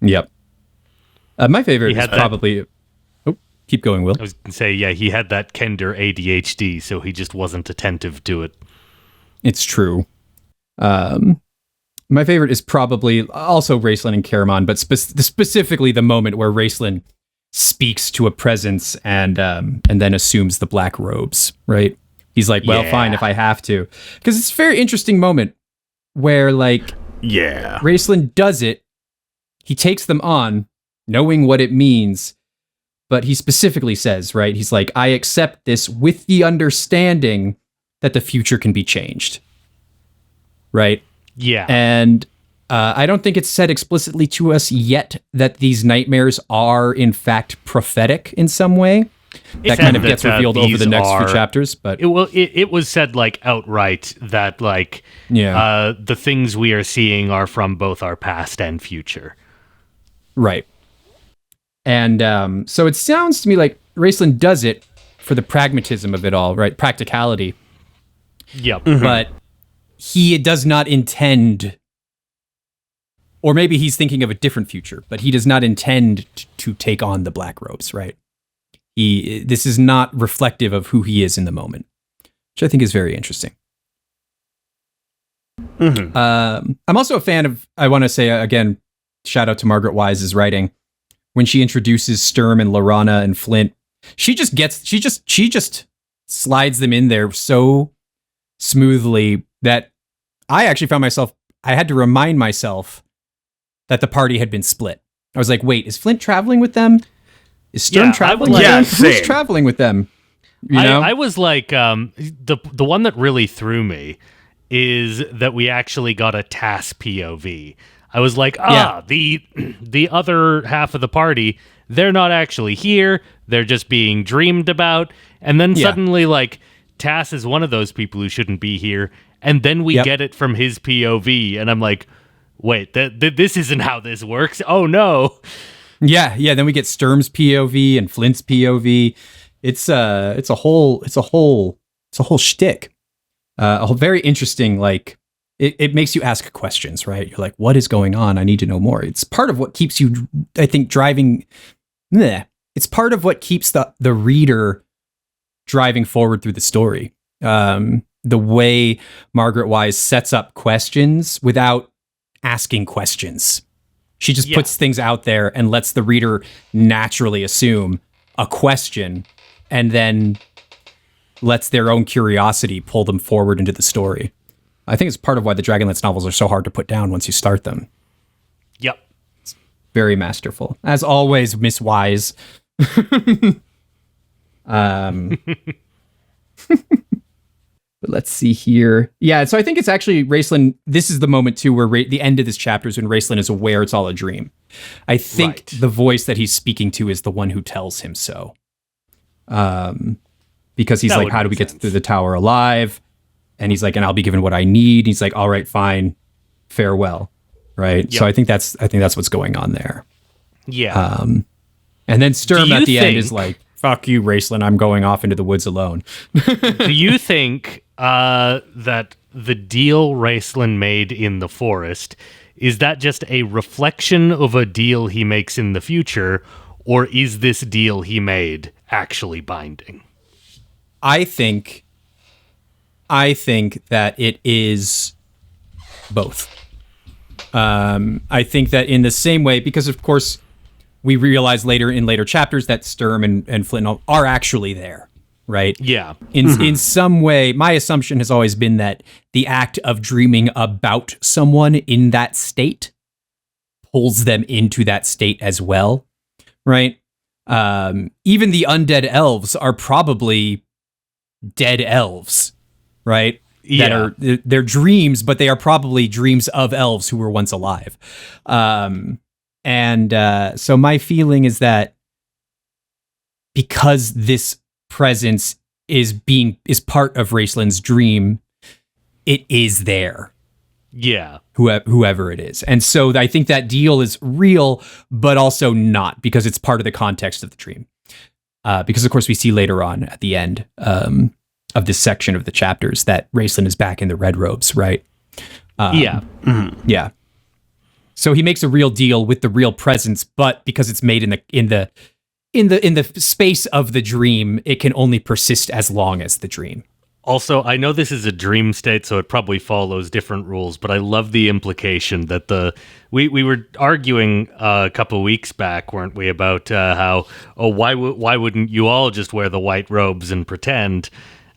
Yep. My favorite is probably... Keep going, Will. I was going to say, he had that Kender ADHD, so he just wasn't attentive to it. It's true. My favorite is probably also Raceland and Caramon, but specifically the moment where Raceland speaks to a presence and then assumes the black robes, right? He's like, well, fine, if I have to. Because it's a very interesting moment where, like, Raceland does it. He takes them on, knowing what it means. But he specifically says, right, he's like, I accept this with the understanding that the future can be changed. Right? Yeah. And I don't think it's said explicitly to us yet that these nightmares are, in fact, prophetic in some way. That kind of gets revealed over the next few chapters. But it was said, like, outright that, like, the things we are seeing are from both our past and future. Right. And so it sounds to me like Raceland does it for the pragmatism of it all, right? Practicality. Yep. Mm-hmm. But he does not intend, or maybe he's thinking of a different future, but he does not intend to take on the Black Robes, right? This is not reflective of who he is in the moment, which I think is very interesting. Mm-hmm. I'm also a fan of, I want to say again, shout out to Margaret Wise's writing. When she introduces Sturm and Lorana and Flint, she just slides them in there so smoothly that I actually found myself, I had to remind myself that the party had been split. I was like, wait, is Flint traveling with them? Is Sturm traveling with them? Who's traveling with them? You know? I was like, the one that really threw me is that we actually got a TAS POV. I was like, the other half of the party, they're not actually here. They're just being dreamed about. And then suddenly, like, TAS is one of those people who shouldn't be here. And then we get it from his POV. And I'm like, wait, this isn't how this works. Oh, no. Yeah. Then we get Sturm's POV and Flint's POV. It's a whole shtick. A whole very interesting, like, it makes you ask questions, right? You're like, what is going on? I need to know more. It's part of what keeps you, I think, driving. It's part of what keeps the reader driving forward through the story. The way Margaret Wise sets up questions without asking questions. She just puts things out there and lets the reader naturally assume a question and then lets their own curiosity pull them forward into the story. I think it's part of why the Dragonlance novels are so hard to put down once you start them. Yep. It's very masterful. As always, Miss Wise. But let's see here. Yeah, so I think it's actually Raceland. This is the moment, too, where the end of this chapter is when Raceland is aware it's all a dream. I think the voice that he's speaking to is the one who tells him so. Because he's like, how do we get through the tower alive? And he's like, and I'll be given what I need. He's like, all right, fine, farewell, right? Yep. So I think that's what's going on there. Yeah. And then Sturm at the end is like, fuck you, Raceland, I'm going off into the woods alone. Do you think that the deal Raceland made in the forest, is that just a reflection of a deal he makes in the future, or is this deal he made actually binding? I think that it is both. I think that in the same way, because of course we realize in later chapters that Sturm and Flint are actually there, right? Yeah. In some way, my assumption has always been that the act of dreaming about someone in that state pulls them into that state as well, right? Even the undead elves are probably dead elves, right? Yeah. They're dreams, but they are probably dreams of elves who were once alive. So my feeling is that because this presence is part of Raceland's dream, it is there. Yeah. Whoever it is. And so I think that deal is real, but also not, because it's part of the context of the dream. Because of course we see later on at the end of this section of the chapters that Raceland is back in the red robes, right? Yeah. Mm-hmm. Yeah. So he makes a real deal with the real presence, but because it's made in the space of the dream, it can only persist as long as the dream. Also, I know this is a dream state, so it probably follows different rules, but I love the implication that we were arguing a couple weeks back, weren't we, about how why wouldn't you all just wear the white robes and pretend?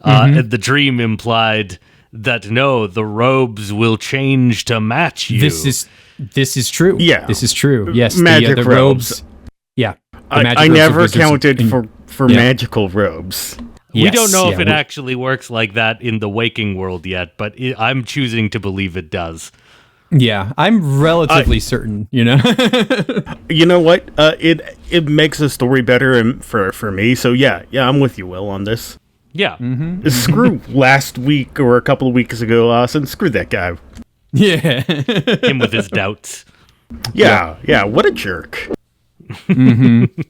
Mm-hmm. The dream implied that no, the robes will change to match you. This is true. Yeah, this is true. Yes, magic the robes. Yeah, I never counted for magical robes. We don't know if it actually works like that in the waking world yet, but I'm choosing to believe it does. Yeah, I'm relatively certain, you know? You know what? It makes the story better for me. So yeah, I'm with you, Will, on this. Yeah. Mm-hmm. Screw last week or a couple of weeks ago, Austin. Screw that guy. Yeah. Him with his doubts. Yeah, what a jerk. Mm-hmm.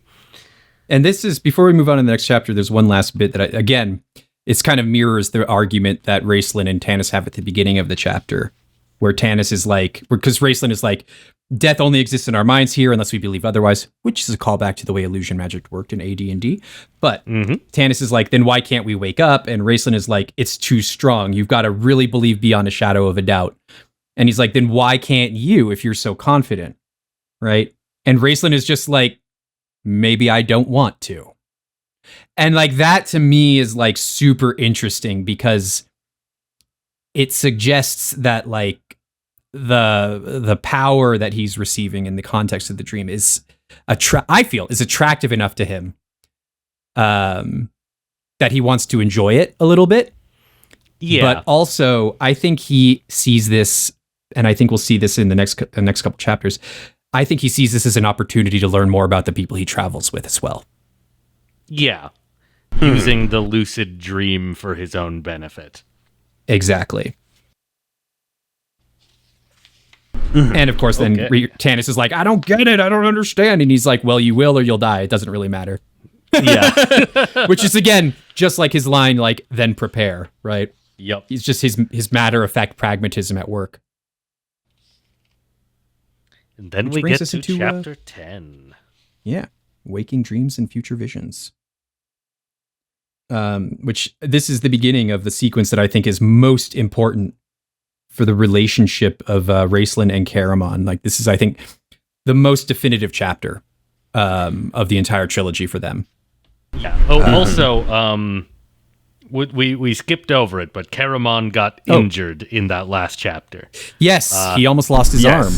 And this is, before we move on to the next chapter, there's one last bit that, again, it's kind of mirrors the argument that Raistlin and Tanis have at the beginning of the chapter, where Tanis is like, because Raistlin is like, death only exists in our minds here unless we believe otherwise, which is a callback to the way illusion magic worked in AD&D. But Tanis is like, then why can't we wake up? And Raistlin is like, it's too strong. You've got to really believe beyond a shadow of a doubt. And he's like, then why can't you if you're so confident? Right? And Raistlin is just like, maybe I don't want to. And like that to me is like super interesting because it suggests that like the power that he's receiving in the context of the dream is I feel is attractive enough to him that he wants to enjoy it a little bit. Yeah. But also I think he sees this, and I think we'll see this in the next couple chapters. I think he sees this as an opportunity to learn more about the people he travels with as well. Yeah. Using the lucid dream for his own benefit. Exactly. And of course, then Tanis is like, I don't get it. I don't understand. And he's like, well, you will or you'll die. It doesn't really matter. Yeah. Which is, again, just like his line, like, then prepare, right? Yep. It's just his matter-of-fact pragmatism at work. And then we get to chapter 10. Yeah. Waking Dreams and Future Visions. Which this is the beginning of the sequence that I think is most important for the relationship of Raistlin and Caramon. Like, this is, I think, the most definitive chapter of the entire trilogy for them. Yeah. Oh, also, we skipped over it, but Caramon got injured in that last chapter. Yes, he almost lost his arm.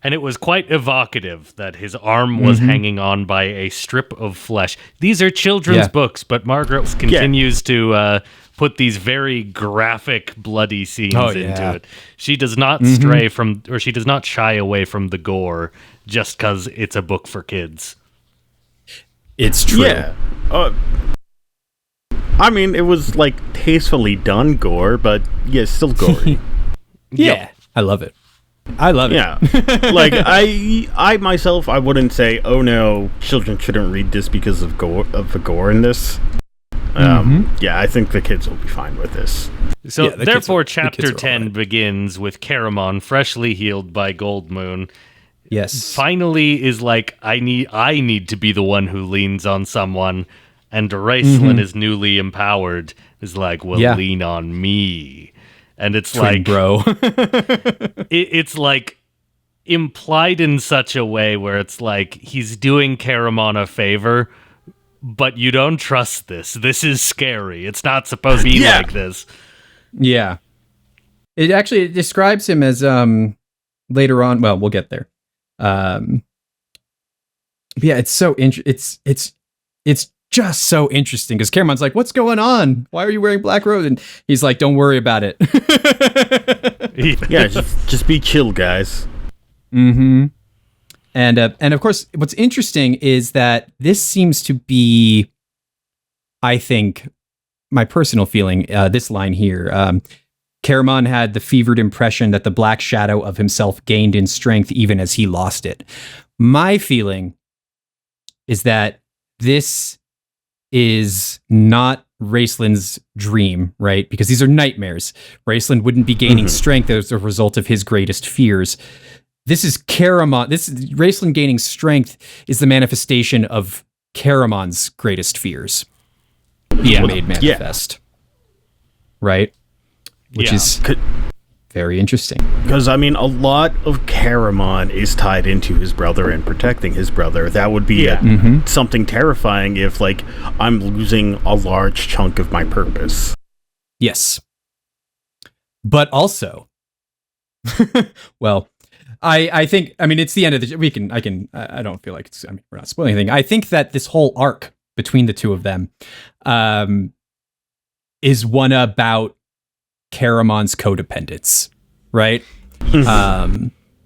And it was quite evocative that his arm was hanging on by a strip of flesh. These are children's books, but Margaret continues to put these very graphic, bloody scenes into it. She does not stray from, or she does not shy away from the gore just because it's a book for kids. It's true. Yeah. I mean, it was like tastefully done gore, but yeah, still gory. I love it. Yeah. Like I myself, I wouldn't say, oh no, children shouldn't read this because of the gore in this. Yeah, I think the kids will be fine with this. So therefore, chapter 10 begins with Caramon freshly healed by Gold Moon. Yes. Finally is like, I need to be the one who leans on someone, and Raistlin is newly empowered, is like, well, lean on me. And it's Twin like, bro. it's like implied in such a way where it's like he's doing Caramon a favor, but you don't trust this. This is scary. It's not supposed to be like this. Yeah. It describes him as later on. Well, we'll get there. Yeah, it's so it's just so interesting because Caramon's like, what's going on? Why are you wearing black robes? And he's like, don't worry about it. Yeah, just be chill, guys. And of course, what's interesting is that this seems to be, I think, my personal feeling, this line here. Caramon had the fevered impression that the black shadow of himself gained in strength even as he lost it. My feeling is that this is not Raistlin's dream, right? Because these are nightmares. Raistlin wouldn't be gaining strength as a result of his greatest fears. This is Caramon. Raistlin gaining strength is the manifestation of Caramon's greatest fears being made manifest. Right? Which is very interesting. Because, I mean, a lot of Caramon is tied into his brother and protecting his brother. That would be something terrifying if, like, I'm losing a large chunk of my purpose. Yes. But also, well, I think, I mean, it's the end of the, I don't feel like it's, I mean, we're not spoiling anything. I think that this whole arc between the two of them, is one about Caramon's codependence, right?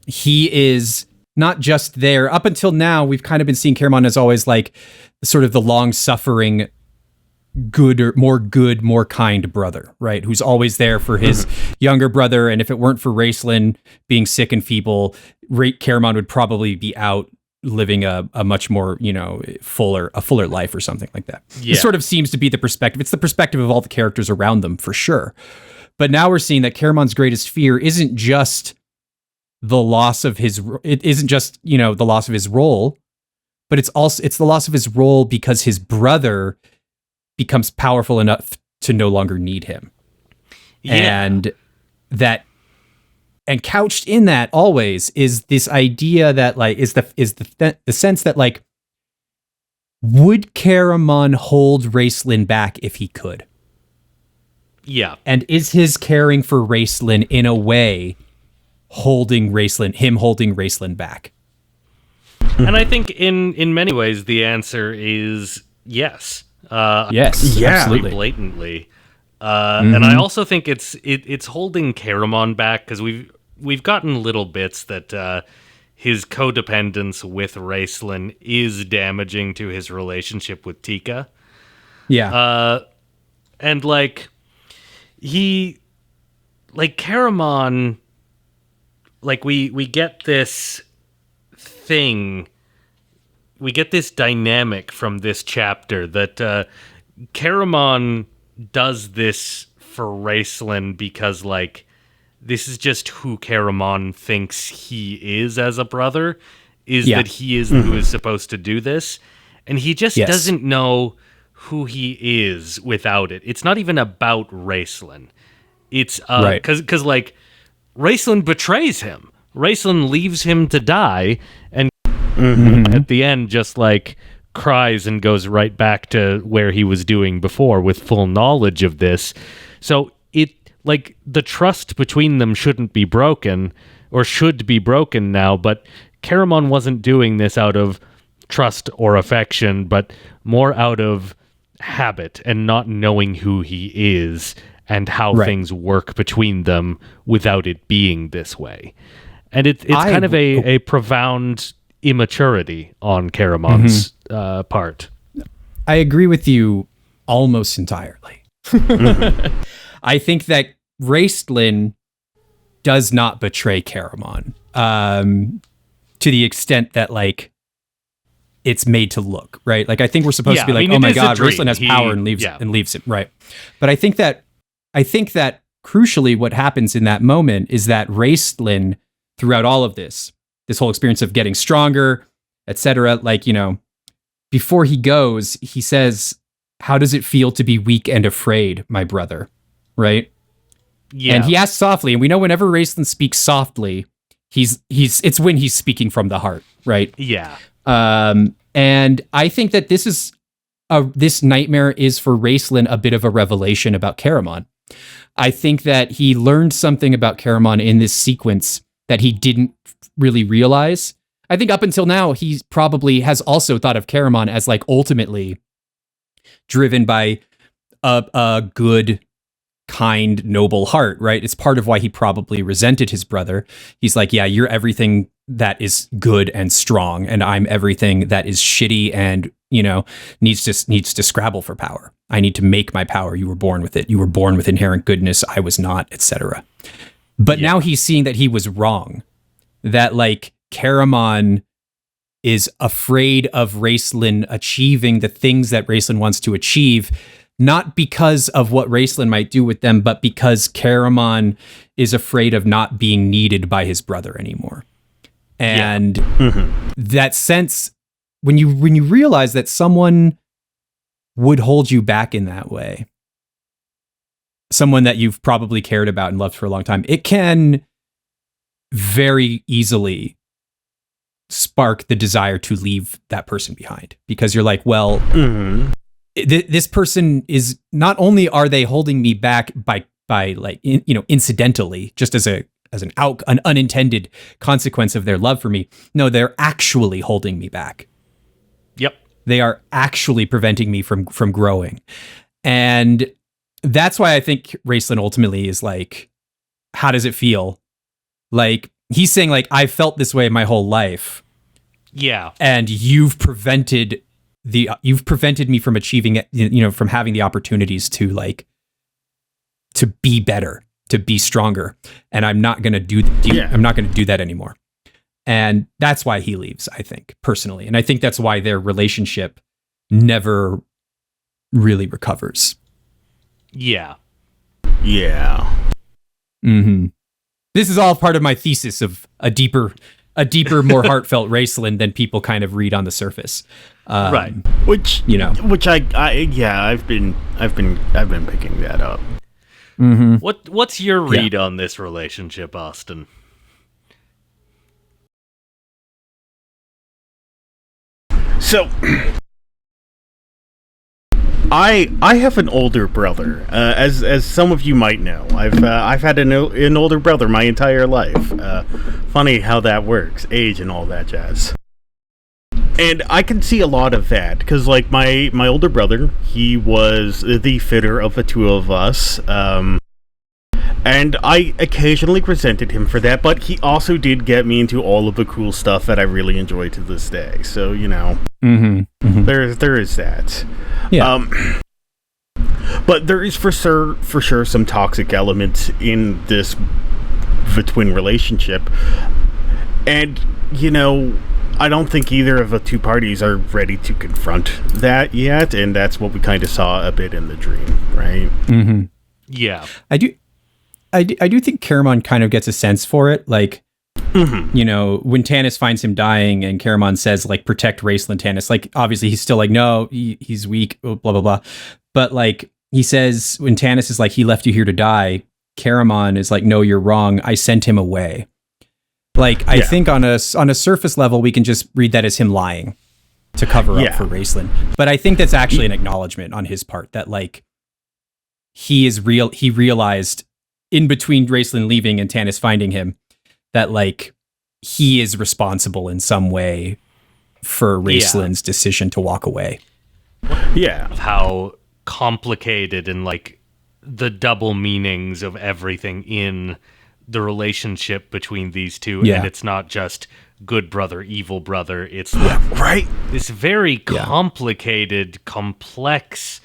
He is not just there. Up until now, we've kind of been seeing Caramon as always like sort of the long-suffering, good, more kind brother, right? Who's always there for his younger brother. And if it weren't for Raistlin being sick and feeble, Caramon would probably be out living a much more, fuller life or something like that. Yeah. It sort of seems to be the perspective. It's the perspective of all the characters around them for sure. But now we're seeing that Caramon's greatest fear isn't just the loss of his, it isn't just, the loss of his role, but it's the loss of his role because his brother becomes powerful enough to no longer need him. Yeah. And couched in that always is this idea that is the sense that would Caramon hold Raistlin back if he could? Yeah. And is his caring for Raistlin in a way holding Raistlin back? And I think in many ways the answer is yes. Yes, yeah, absolutely, blatantly. And I also think it's holding Caramon back because we've gotten little bits that his codependence with Raistlin is damaging to his relationship with Tika. Yeah. And Caramon, we get this thing. We get this dynamic from this chapter that Caramon does this for Raistlin because, this is just who Caramon thinks he is as a brother, that he is who is supposed to do this. And he just doesn't know who he is without it. It's not even about Raistlin. It's because Raistlin betrays him. Raistlin leaves him to die, and at the end just cries and goes right back to where he was doing before with full knowledge of this. So it the trust between them shouldn't be broken, or should be broken now, but Caramon wasn't doing this out of trust or affection, but more out of habit and not knowing who he is and how things work between them without it being this way. And it's kind of a profound immaturity on Caramon's part. I agree with you almost entirely. I think that Raistlin does not betray Caramon to the extent that it's made to look, right? I think we're supposed to be oh my God, Raistlin has power and leaves him, right? But I think that crucially what happens in that moment is that Raistlin, throughout all of this whole experience of getting stronger, etc., before he goes, he says, "How does it feel to be weak and afraid, my brother?" Right? Yeah. And he asks softly, and we know whenever Raistlin speaks softly, it's when he's speaking from the heart, right? Yeah. And I think that this nightmare is for Raistlin a bit of a revelation about Caramon. I think that he learned something about Caramon in this sequence that he didn't really realize. I think up until now, he probably has also thought of Caramon as ultimately driven by a good, kind, noble heart, right? It's part of why he probably resented his brother. He's yeah, you're everything that is good and strong, and I'm everything that is shitty and, needs to scrabble for power. I need to make my power. You were born with it. You were born with inherent goodness. I was not, etc. But now he's seeing that he was wrong. That Caramon is afraid of Raistlin achieving the things that Raistlin wants to achieve, not because of what Raistlin might do with them, but because Caramon is afraid of not being needed by his brother anymore. And that sense, when you realize that someone would hold you back in that way, someone that you've probably cared about and loved for a long time, it can very easily spark the desire to leave that person behind, because you're well, this person is, not only are they holding me back by incidentally, just as an unintended consequence of their love for me. No, they're actually holding me back. Yep. They are actually preventing me from growing. And that's why I think Raceland ultimately is like, how does it feel? Like, he's saying, like, I felt this way my whole life. Yeah. And you've prevented me from achieving it, from having the opportunities to, like, to be better, to be stronger. And I'm not going to I'm not going to do that anymore. And that's why he leaves, I think, personally. And I think that's why their relationship never really recovers. Yeah. Yeah. Mm-hmm. This is all part of my thesis of a deeper, more heartfelt Raceland than people kind of read on the surface. Right. Which I've been picking that up. Mm-hmm. What's your read on this relationship, Austin? So, I have an older brother. As some of you might know, I've had an older brother my entire life. Funny how that works, age and all that jazz. And I can see a lot of that because, like, my older brother, he was the fitter of the two of us. And I occasionally resented him for that, but he also did get me into all of the cool stuff that I really enjoy to this day. So, mm-hmm. Mm-hmm. There is that. Yeah. But there is for sure some toxic elements in this twin relationship. And, I don't think either of the two parties are ready to confront that yet, and that's what we kind of saw a bit in the dream, right? Mm-hmm. Yeah. I do think Caramon kind of gets a sense for it, like, when Tanis finds him dying and Caramon says, like, protect Raceland, Tanis, like, obviously he's still like, no, he's weak, blah, blah, blah. But, like, he says, when Tanis is like, he left you here to die, Caramon is like, no, you're wrong, I sent him away. Like, I think on a surface level, we can just read that as him lying to cover up for Raceland. But I think that's actually an acknowledgement on his part that, like, he realized in between Raceland leaving and Tanis finding him that, like, he is responsible in some way for Raceland's decision to walk away. Yeah. Of how complicated and, like, the double meanings of everything in the relationship between these two, and it's not just good brother, evil brother. It's right. This very complicated, complex,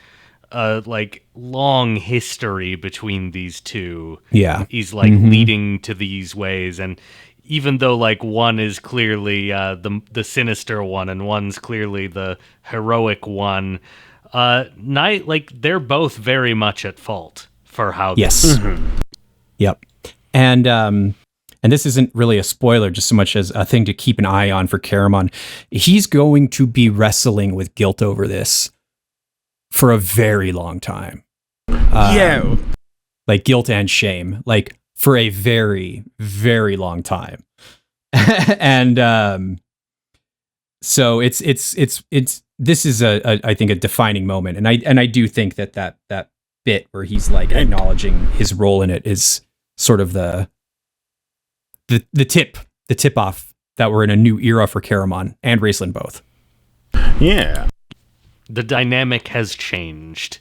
like, long history between these two. Yeah, is like leading to these ways, and even though, like, one is clearly the sinister one, and one's clearly the heroic one, they're both very much at fault for how. Yes. Yep. And this isn't really a spoiler, just so much as a thing to keep an eye on for Caramon. He's going to be wrestling with guilt over this for a very long time. Like, guilt and shame, like, for a very, very long time. And so it's this is I think a defining moment, and I do think that bit where he's, like, acknowledging his role in it is sort of the tip off that we're in a new era for Caramon and Raceland both. Yeah. The dynamic has changed.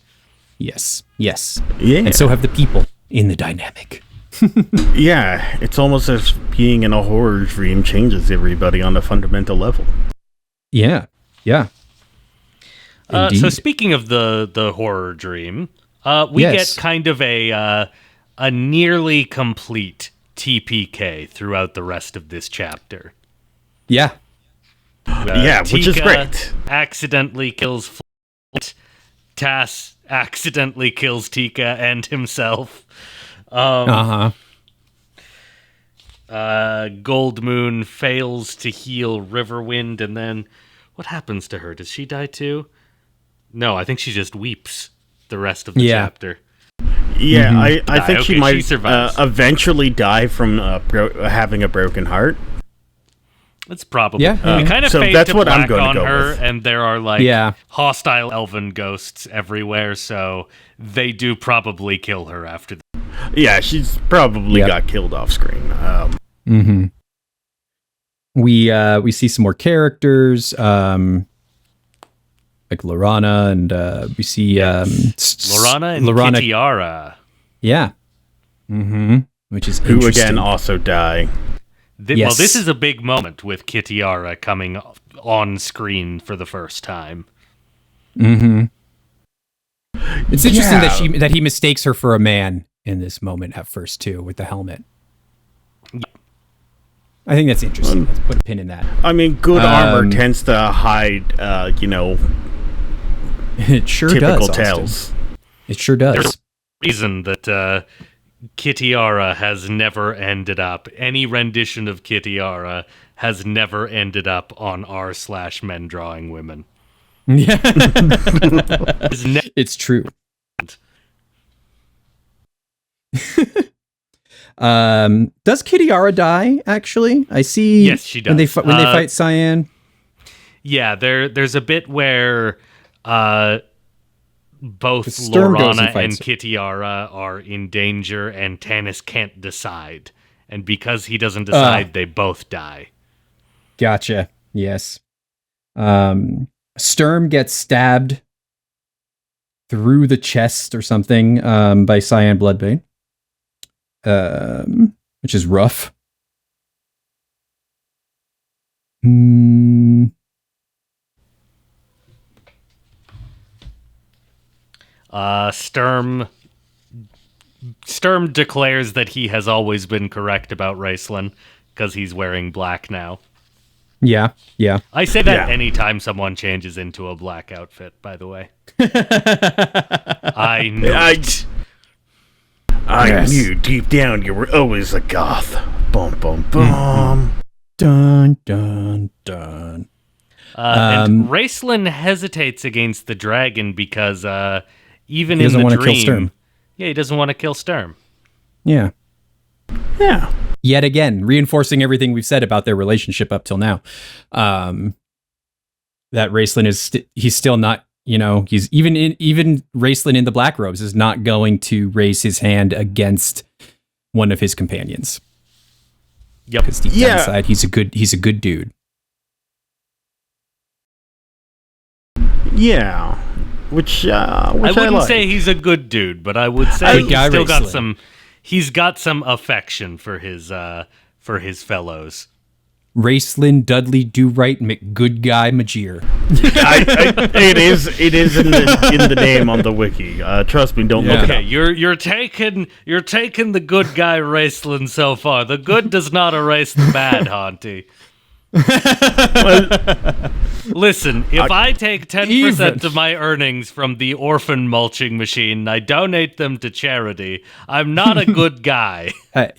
Yes. Yeah. And so have the people in the dynamic. Yeah. It's almost as being in a horror dream changes everybody on a fundamental level. Yeah. So speaking of the horror dream, we get kind of a nearly complete TPK throughout the rest of this chapter. Yeah. Which is great. Accidentally kills Flint. Tass accidentally kills Tika and himself. Gold Moon fails to heal Riverwind, and then what happens to her? Does she die too? No, I think she just weeps the rest of the chapter. Yeah, I think she might eventually die from having a broken heart. It's probably. Yeah. We kind of fade that's to what I'm black going on to go her, with. and there are, like, hostile elven ghosts everywhere, so they do probably kill her after that. Yeah, she's probably got killed off screen. We see some more characters. like Lorana, and we see Lorana and Kitiara. Yeah. Mm-hmm. Which is who again also die. Well, this is a big moment with Kitiara coming on screen for the first time. Mm-hmm. It's interesting that he mistakes her for a man in this moment at first too, with the helmet. I think that's interesting. Let's put a pin in that. I mean, good armor tends to hide, it sure typical does, tales. It sure does. There's a reason that Kitiara has never ended up. Any rendition of Kitiara has never ended up on r/men drawing women. Yeah, it's true. Does Kitiara die? Actually, I see. Yes, she does. When they fight Cyan. Yeah, there's a bit where both Lorana and Kitiara are in danger, and Tanis can't decide. And because he doesn't decide, they both die. Gotcha. Yes. Sturm gets stabbed through the chest or something by Cyan Bloodbane, which is rough. Sturm declares that he has always been correct about Raistlin because he's wearing black now. Yeah. I say that anytime someone changes into a black outfit, by the way. I knew deep down you were always a goth. Boom, boom, boom. Mm-hmm. Dun, dun, dun. And Raistlin hesitates against the dragon because even in the dream... He doesn't want to kill Sturm. Yeah, he doesn't want to kill Sturm. Yeah. Yeah. Yet again, reinforcing everything we've said about their relationship up till now. That Raistlin he's still not, he's even Raistlin in the Black Robes is not going to raise his hand against one of his companions. Yep. Because deep down inside, he's a good dude. Yeah. Which I wouldn't say he's a good dude, but I would say he's still got some. He's got some affection for his fellows. Raistlin Dudley Do Right McGood Guy Majir. It is in the name on the wiki. Trust me, don't look it up. You're taking the good guy Raistlin so far. The good does not erase the bad, Hauntie. Listen, if I take 10% of my earnings from the orphan mulching machine and I donate them to charity, I'm not a good guy. I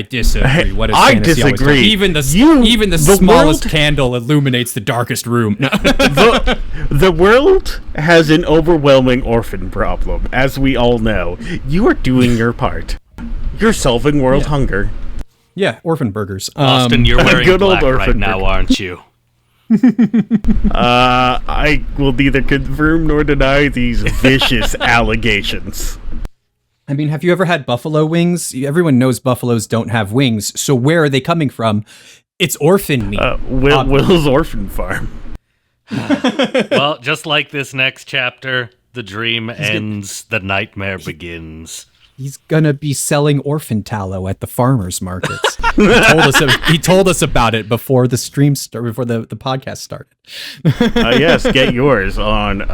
disagree. What is I disagree. Even the smallest candle illuminates the darkest room. The world has an overwhelming orphan problem, as we all know. You are doing your part. You're solving world hunger. Yeah, orphan burgers. Austin, you're wearing black right now, aren't you? I will neither confirm nor deny these vicious allegations. I mean, have you ever had buffalo wings? Everyone knows buffaloes don't have wings, so where are they coming from? It's orphan meat. Will's orphan farm. Well, just like this next chapter, the dream ends, the nightmare begins. He's gonna be selling orphan tallow at the farmers markets. He told us about it before the stream before the podcast started. Yes, get yours on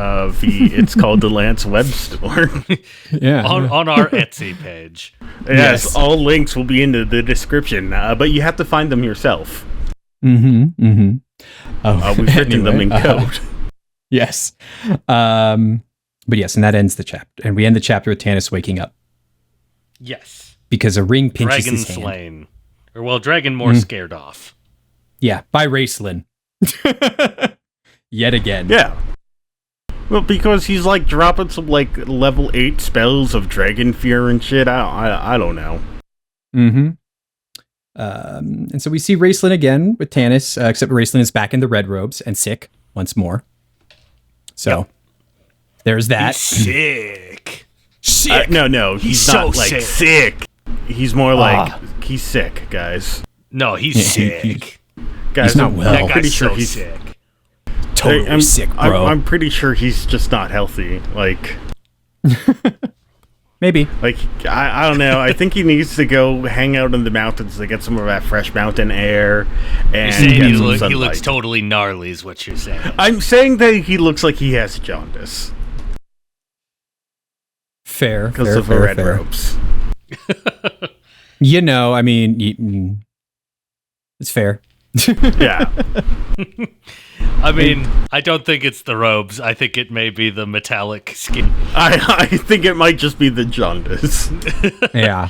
It's called the Lance web store. Yeah, on our Etsy page. Yes, all links will be in the description, but you have to find them yourself. Mm-hmm. Oh, we've written them in code. Yes, but yes, and that ends the chapter, and we end the chapter with Tanis waking up. Yes. Because a ring pinches Dragon his hand. slain. Dragon more scared off. Yeah, by Raistlin. Yet again. Yeah. Well, because he's dropping some level 8 spells of Dragon Fear and shit. I don't know. Mm-hmm. And so we see Raistlin again with Tanis, except Raistlin is back in the red robes and sick once more. So there's that. He's sick. Sick. No, he's not sick. He's more he's sick, guys. No, he's sick. Guys, he's not well. That guy's so sick. totally sick, bro. I'm pretty sure he's just not healthy. Like, maybe. Like, I don't know. I think he needs to go hang out in the mountains to get some of that fresh mountain air. And he looks totally gnarly, is what you're saying. I'm saying that he looks like he has jaundice. Fair. Because of the red robes. You know, I mean, it's fair. Yeah. I mean, I don't think it's the robes. I think it may be the metallic skin. I think it might just be the jaundice. Yeah.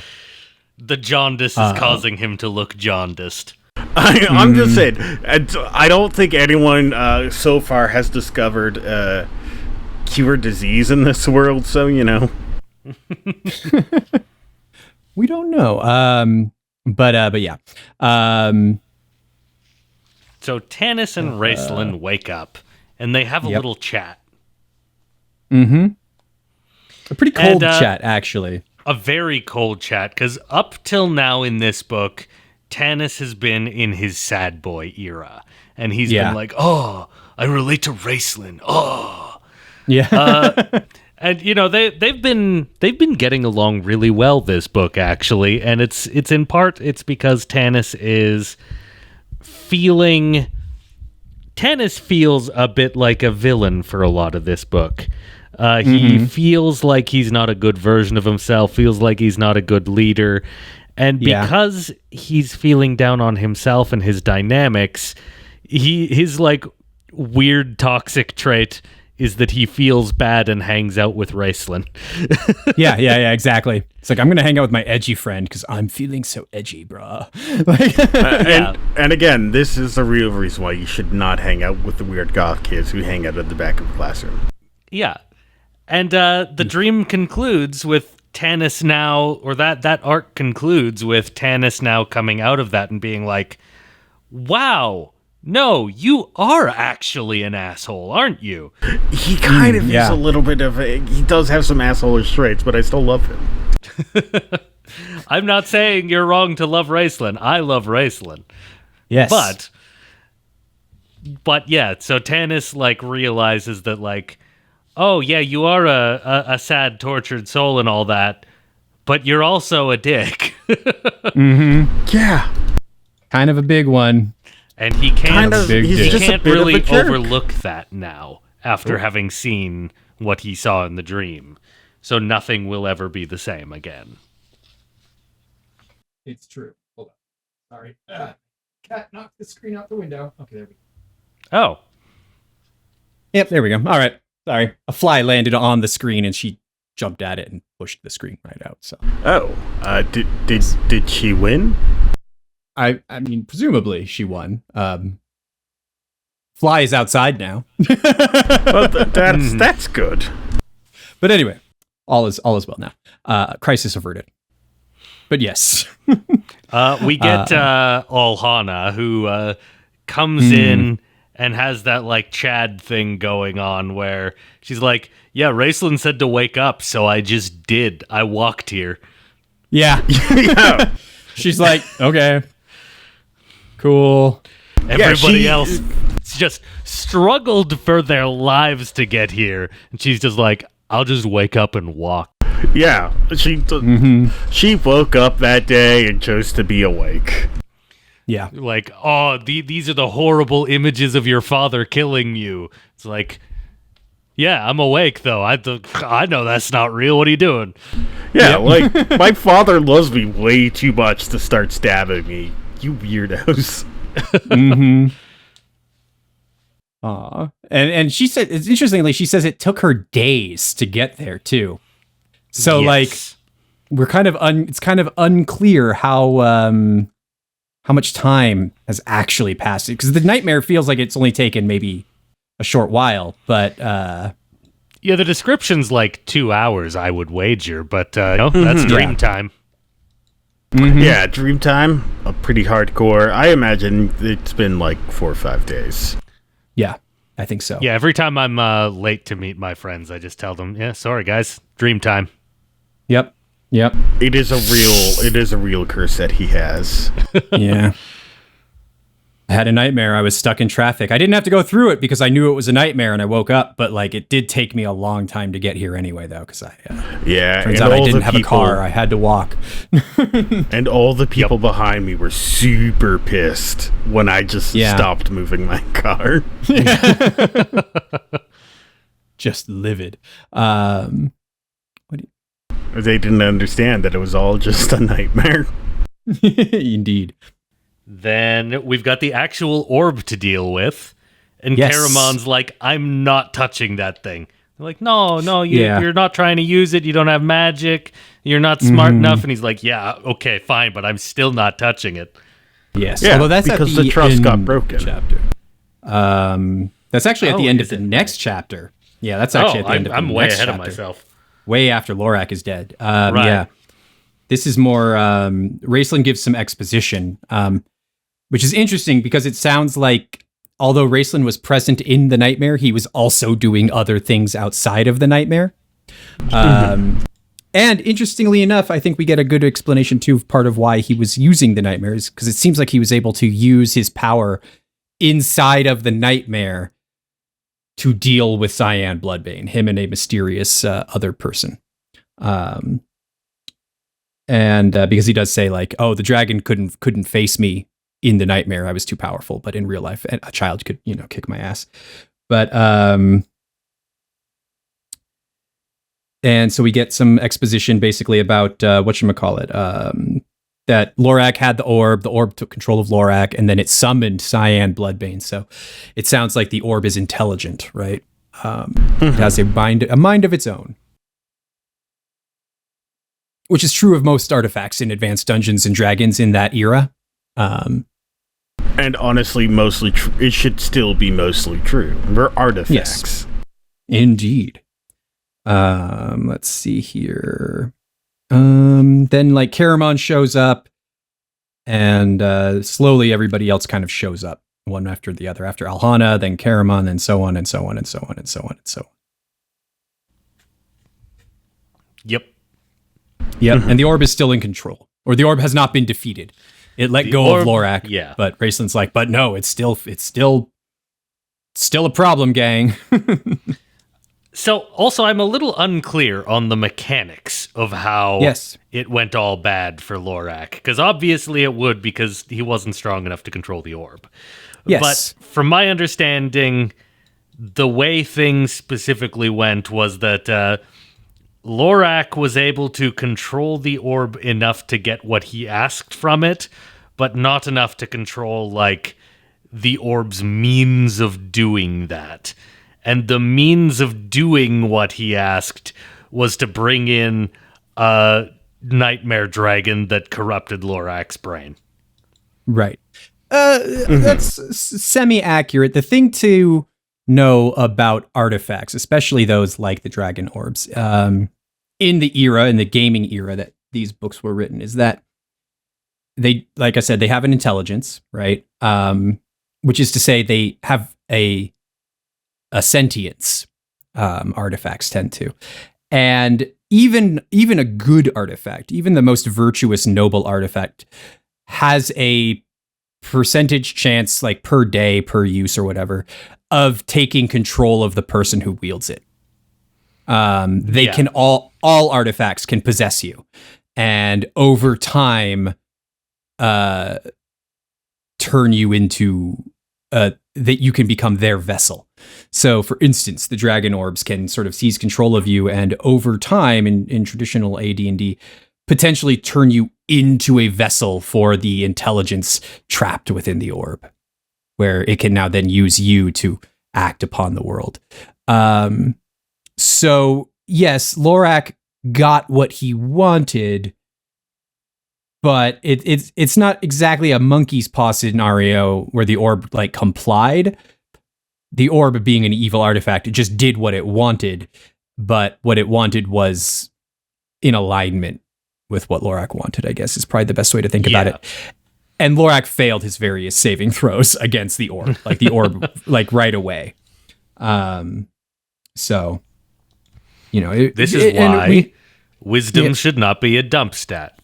The jaundice is causing him to look jaundiced. I'm just saying, I don't think anyone so far has discovered cure disease in this world, so, you know. We don't know. But yeah. So Tanis and Raistlin wake up, and they have a little chat. Mm-hmm. A pretty cold chat, actually. A very cold chat, because up till now in this book, Tanis has been in his sad boy era. And he's been like, oh, I relate to Raistlin. Oh. Yeah. And you know they've been getting along really well this book actually, and it's in part it's because Tanis feels a bit like a villain for a lot of this book. He feels like he's not a good version of himself, feels like he's not a good leader, and because he's feeling down on himself and his dynamics, his like weird toxic trait is that he feels bad and hangs out with Raistlin. yeah, exactly. It's like, I'm going to hang out with my edgy friend because I'm feeling so edgy, bruh. And again, this is the real reason why you should not hang out with the weird goth kids who hang out at the back of the classroom. Yeah. And the dream concludes with Tanis now, or that arc concludes with Tanis now coming out of that and being like, wow, no, you are actually an asshole, aren't you? He kind of is a little bit of a... He does have some asshole-ish traits, but I still love him. I'm not saying you're wrong to love Raistlin. I love Raistlin. Yes. But yeah, so Tanis, like, realizes that, like, oh, yeah, you are a sad, tortured soul and all that, but you're also a dick. Yeah. Kind of a big one. And he can't, he can't really overlook that now after having seen what he saw in the dream. So nothing will ever be the same again. It's true. Hold on. Sorry. Cat knocked the screen out the window. Okay, there we go. Oh. Yep, there we go. All right. Sorry. A fly landed on the screen and she jumped at it and pushed the screen right out. So. Oh. Did she win? I mean, presumably she won. Fly is outside now. Well, that's good. But anyway, all is well now. Crisis averted. But yes. We get Alhana, who comes in and has that like Chad thing going on where she's like, yeah, Raistlin said to wake up, so I just did. I walked here. Yeah. Yeah. She's like, okay. Cool. Everybody else just struggled for their lives to get here. And she's just like, I'll just wake up and walk. Yeah. She woke up that day and chose to be awake. Yeah. Like, oh, these are the horrible images of your father killing you. It's like, yeah, I'm awake, though. I know that's not real. What are you doing? Yeah, like, my father loves me way too much to start stabbing me. You weirdos. And she said, it's interestingly, she says it took her days to get there too. So like, we're kind of it's kind of unclear how much time has actually passed, because the nightmare feels like it's only taken maybe a short while, but yeah, the description's like 2 hours, I would wager, but no, that's dream time. Yeah, dream time, pretty hardcore. I imagine it's been like 4 or 5 days. Yeah, I think so. Yeah, every time I'm late to meet my friends, I just tell them, yeah, sorry guys, dream time. Yep. It is a real curse that he has. Yeah. I had a nightmare. I was stuck in traffic. I didn't have to go through it because I knew it was a nightmare and I woke up, but like it did take me a long time to get here anyway though, because turns out I didn't have a car. I had to walk. And all the people behind me were super pissed when I just stopped moving my car. Just livid. They didn't understand that it was all just a nightmare. Indeed. Then we've got the actual orb to deal with. And Karaman's like, I'm not touching that thing. They're like, no, you're not trying to use it. You don't have magic. You're not smart enough. And he's like, yeah, okay, fine, but I'm still not touching it. Yes. Yeah, although that's because the trust got broken. Chapter. That's actually at the end of the next chapter. Yeah, that's actually at the end of the next chapter. I'm way ahead of myself. Way after Lorac is dead. Right. Yeah. This is more, Raistlin gives some exposition, which is interesting because it sounds like although Raistlin was present in the nightmare, he was also doing other things outside of the nightmare. And interestingly enough, I think we get a good explanation too of part of why he was using the nightmares, because it seems like he was able to use his power inside of the nightmare to deal with Cyan Bloodbane, him and a mysterious other person. And because he does say like, oh, the dragon couldn't face me in the nightmare. I was too powerful, but in real life, a child could, kick my ass. But, and so we get some exposition basically about, whatchamacallit, that Lorac had the orb took control of Lorac, and then it summoned Cyan Bloodbane. So it sounds like the orb is intelligent, right? It has a mind of its own. Which is true of most artifacts in Advanced Dungeons and Dragons in that era. And honestly, mostly it should still be mostly true. They're artifacts. Yes. Indeed. Let's see here. Then like Karaman shows up, and slowly everybody else kind of shows up, one after the other. After Alhana, then Karaman, then so on and so on and so on and so on and so on. Yep. Yep, and the orb is still in control, or the orb has not been defeated. It let go of Lorac. Yeah, but Raistlin's like, but no, it's still a problem, gang. So, also, I'm a little unclear on the mechanics of how it went all bad for Lorac. Because obviously it would, because he wasn't strong enough to control the orb. Yes. But from my understanding, the way things specifically went was that Lorac was able to control the orb enough to get what he asked from it, but not enough to control, like, the orb's means of doing that. And the means of doing what he asked was to bring in a nightmare dragon that corrupted Lorac's brain. Right. That's semi-accurate. The thing to know about artifacts, especially those like the dragon orbs, in the gaming era that these books were written, is that they, like I said, they have an intelligence, right? Which is to say they have a sentience, artifacts tend to. And even a good artifact, even the most virtuous, noble artifact, has a percentage chance, like per day, per use or whatever, of taking control of the person who wields it. They can all artifacts can possess you. And over time, turn you into that you can become their vessel. So, for instance, the dragon orbs can sort of seize control of you, and over time, in traditional AD&D, potentially turn you into a vessel for the intelligence trapped within the orb, where it can now then use you to act upon the world. So, yes, Lorac got what he wanted, but it's not exactly a monkey's paw scenario where the orb like complied. The orb, being an evil artifact, it just did what it wanted, but what it wanted was in alignment with what Lorac wanted, I guess, is probably the best way to think about it. And Lorac failed his various saving throws against the orb, like the orb, like right away. So, this is why wisdom should not be a dump stat.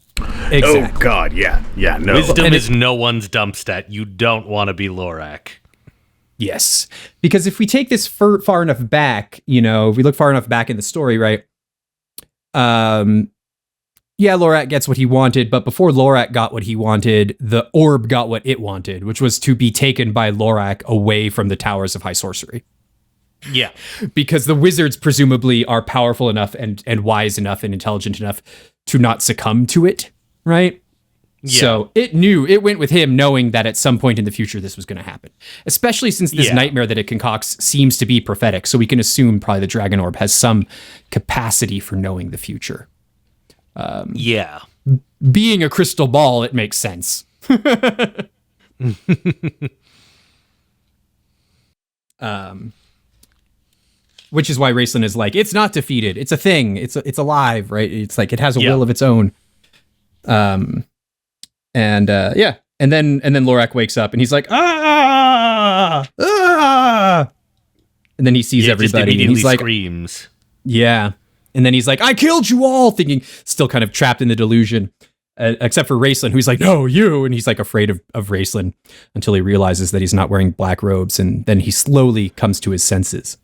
Exactly. Oh God, yeah, no. Wisdom is no one's dump stat. You don't want to be Lorac. Yes, because if we take this far enough back, if we look far enough back in the story, right? Yeah, Lorac gets what he wanted, but before Lorac got what he wanted, the orb got what it wanted, which was to be taken by Lorac away from the Towers of High Sorcery. Yeah. Because the wizards presumably are powerful enough and wise enough and intelligent enough to not succumb to it, right? Yeah. So it went with him knowing that at some point in the future this was going to happen. Especially since this nightmare that it concocts seems to be prophetic, so we can assume probably the Dragon Orb has some capacity for knowing the future. Being a crystal ball, it makes sense. Which is why Raceland is like, it's not defeated. It's a thing. It's alive, right? It's like it has a will of its own. And then Lorac wakes up and he's like, ah, and then he sees everybody and he's like, screams. Yeah. And then he's like, I killed you all, thinking, still kind of trapped in the delusion, except for Raceland, who's like, no, you. And he's like afraid of Raceland until he realizes that he's not wearing black robes. And then he slowly comes to his senses.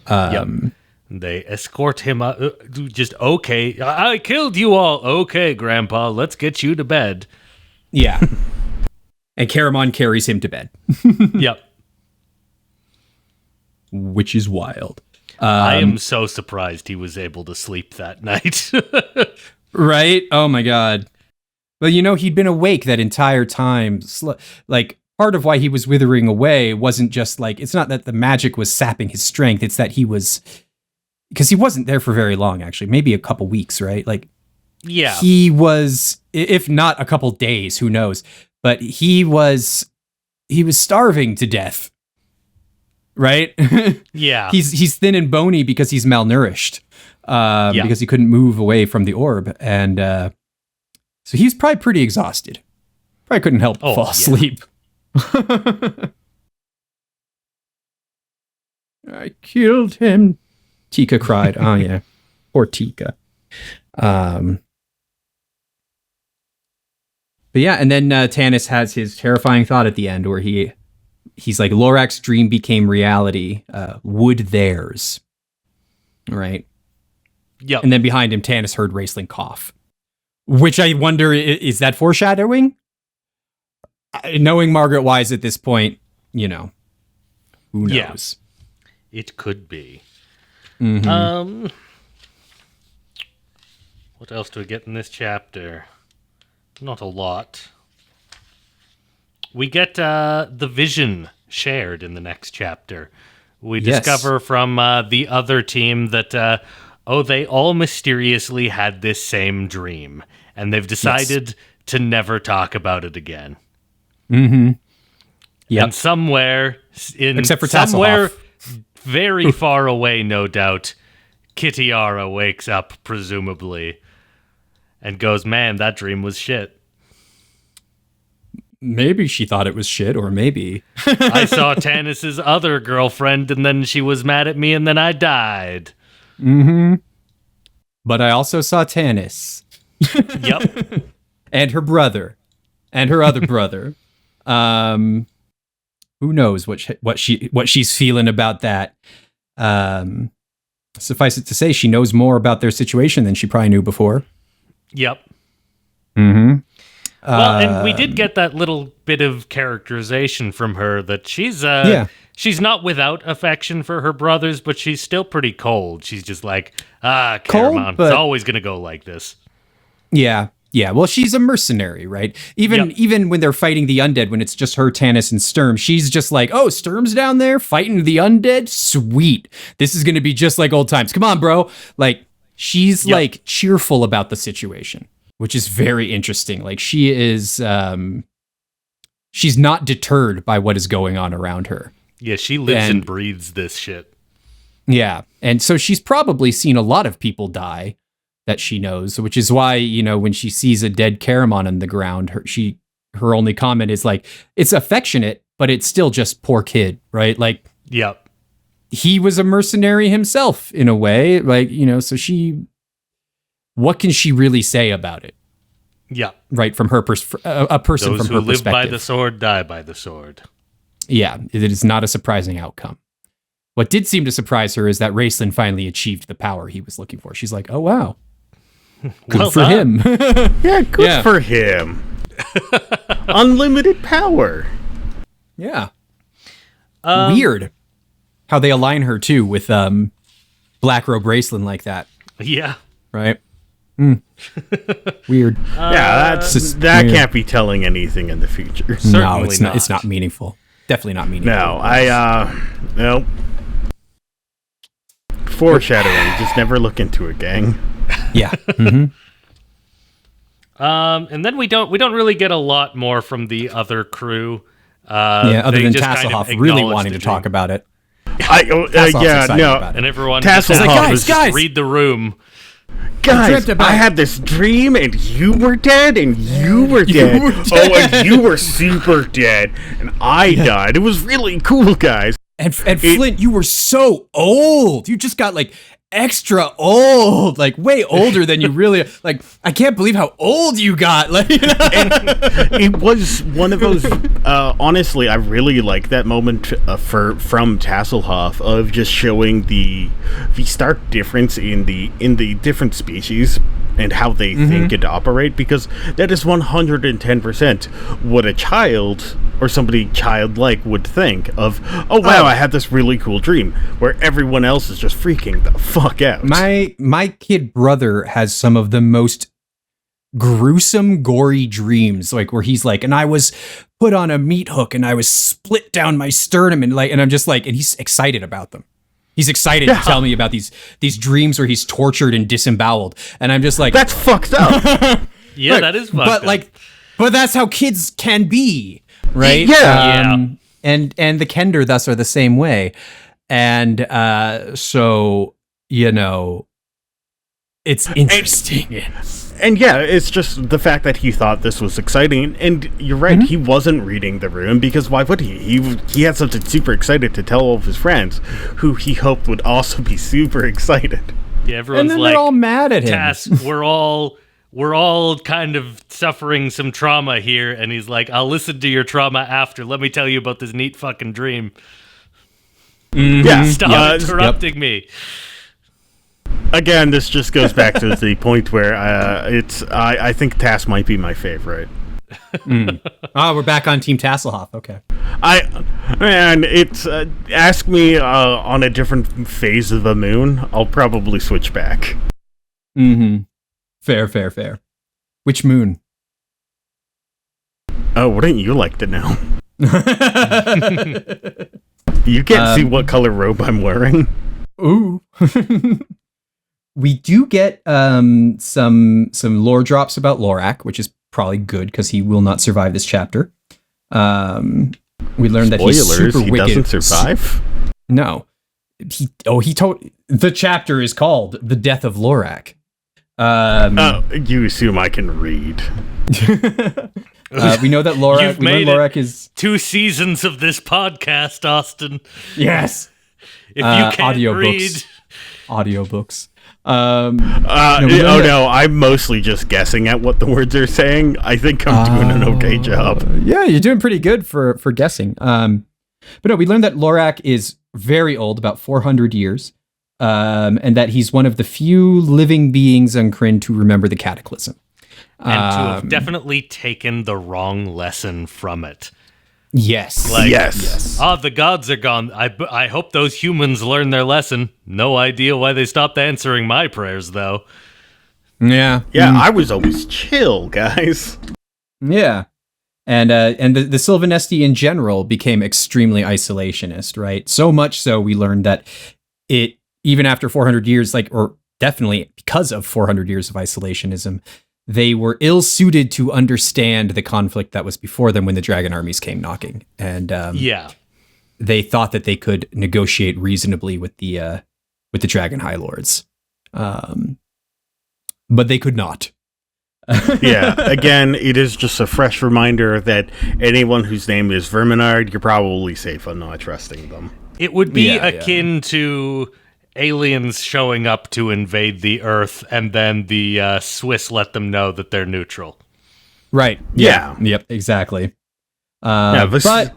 They escort him up. Just, okay, I killed you all. Okay, Grandpa, let's get you to bed. Yeah. And Caramon carries him to bed. Yep. Which is wild. I am so surprised he was able to sleep that night. Right? Oh my God. Well, he'd been awake that entire time. Like, part of why he was withering away wasn't just like, it's not that the magic was sapping his strength. It's that because he wasn't there for very long, actually. Maybe a couple weeks, right? Like, yeah. He was, if not a couple days, who knows? But he was starving to death. Right? Yeah. He's thin and bony because he's malnourished. Because he couldn't move away from the orb. And so he was probably pretty exhausted. Probably couldn't help but fall asleep. I killed him. Tika cried. Oh yeah. Poor Tika. But yeah, and then Tanis has his terrifying thought at the end where he's like, Lorac's dream became reality. Would theirs. Right? Yep. And then behind him, Tanis heard Raceland cough. Which I wonder, is that foreshadowing? Knowing Margaret Wise at this point, who knows? Yeah, it could be. Mm-hmm. What else do we get in this chapter? Not a lot. We get the vision shared in the next chapter. We discover from the other team that, they all mysteriously had this same dream, and they've decided to never talk about it again. Mm-hmm. Yep. And somewhere except for Tasselhoff, very far away, no doubt, Kitiara wakes up, presumably, and goes, man, that dream was shit. Maybe she thought it was shit, or maybe. I saw Tanis's other girlfriend, and then she was mad at me, and then I died. Mm-hmm. But I also saw Tanis. Yep. And her brother. And her other brother. Who knows what she's feeling about that. Suffice it to say, she knows more about their situation than she probably knew before. Yep. Mm-hmm. Well, and we did get that little bit of characterization from her that she's not without affection for her brothers, but she's still pretty cold. She's just like, Caramon, it's always going to go like this. Yeah. Yeah, well, she's a mercenary, right? Even when they're fighting the undead, when it's just her, Tanis, and Sturm, she's just like, oh, Sturm's down there fighting the undead? Sweet. This is going to be just like old times. Come on, bro. Like, she's like cheerful about the situation, which is very interesting. Like, she is, she's not deterred by what is going on around her. Yeah, she lives and breathes this shit. Yeah, and so she's probably seen a lot of people die that she knows, which is why, when she sees a dead Caramon on the ground, her only comment is like, it's affectionate, but it's still just poor kid, right? Like, yep. He was a mercenary himself in a way, like, so what can she really say about it? Yeah. Right, from a person Those from her who perspective. live by the sword die by the sword. Yeah, it is not a surprising outcome. What did seem to surprise her is that Raistlin finally achieved the power he was looking for. She's like, oh, wow. Good Well for done. him. Yeah, good for him. Unlimited power. Yeah. Weird how they align her, too, with Black Robe Raistlin like that. Yeah. Right? Weird. Yeah, that can't be telling anything in the future. No, Certainly it's not. It's not meaningful. Definitely not meaningful. No, nope. Foreshadowing. Just never look into it, gang. Yeah. Mm-hmm. And then we don't really get a lot more from the other crew. Other they than just kind of Tasselhoff really acknowledge wanting the to talk dream. about it. Yeah, excited no. about it. And everyone Tasselhoff just was like, was guys, just read the room. Guys, about- I had this dream, and you were dead, and you were dead. Oh, and you were super dead, and I died. It was really cool, guys. And Flint, you were so old. You just got like extra old, like way older than you really like. I can't believe how old you got. Like, It was one of those. Honestly, I really like that moment from Tasselhoff of just showing the stark difference in the different species and how they think and operate, because that is 110% what a child or somebody childlike would think of. Oh wow, I had this really cool dream, where everyone else is just freaking the fuck out. my kid brother has some of the most gruesome, gory dreams, like where he's like, and I was put on a meat hook and I was split down my sternum, and I'm just like, and he's excited about them. He's excited to tell me about these dreams where he's tortured and disemboweled, and I'm just like, That's fucked up. Yeah, that is fucked up. But that's how kids can be, right? Yeah. And the Kender thus are the same way, and so it's interesting. And yeah, it's just the fact that he thought this was exciting. And you're right, he wasn't reading the room, because why would he? He had something super excited to tell all of his friends, who he hoped would also be super excited. Yeah, everyone's And then like, they're all mad at him. Tass, we're all kind of suffering some trauma here, and he's like, I'll listen to your trauma after. Let me tell you about this neat fucking dream. Yeah, Stop interrupting me. Again, this just goes back to the point where I think Tass might be my favorite. We're back on Team Tasselhoff. Okay. It's ask me on a different phase of the moon, I'll probably switch back. Mm-hmm. Fair. Which moon? Oh, wouldn't you like to know? You can't see what color robe I'm wearing. Ooh. We do get some lore drops about Lorac, which is probably good because he will not survive this chapter. We learned that he's super he wicked. doesn't survive? No. He told the chapter is called The Death of Lorac. You assume I can read. We know that Lorac is 2 seasons of this podcast, Austin. yes. If you can't audiobooks. read, Audiobooks. No, I'm mostly just guessing at what the words are saying. I think I'm doing an okay job. Yeah, you're doing pretty good for guessing. But no, we learned that Lorac is very old, about 400 years, and that he's one of the few living beings on Krynn to remember the Cataclysm. and to have definitely taken the wrong lesson from it. Yes. Yes. The gods are gone. I hope those humans learn their lesson. No idea why they stopped answering my prayers, though. Yeah. Yeah, I was always chill, guys. Yeah. And the Sylvanesti in general became extremely isolationist, right? So much so we learned that it, even after 400 years, or definitely because of 400 years of isolationism, they were ill-suited to understand the conflict that was before them when the dragon armies came knocking. And they thought that they could negotiate reasonably with the Dragon High Lords. But they could not. Yeah, again, it is just a fresh reminder that anyone whose name is Verminard, you're probably safe on not trusting them. It would be akin to aliens showing up to invade the Earth, and then the Swiss let them know that they're neutral. Right. Yeah. Yep. Exactly. But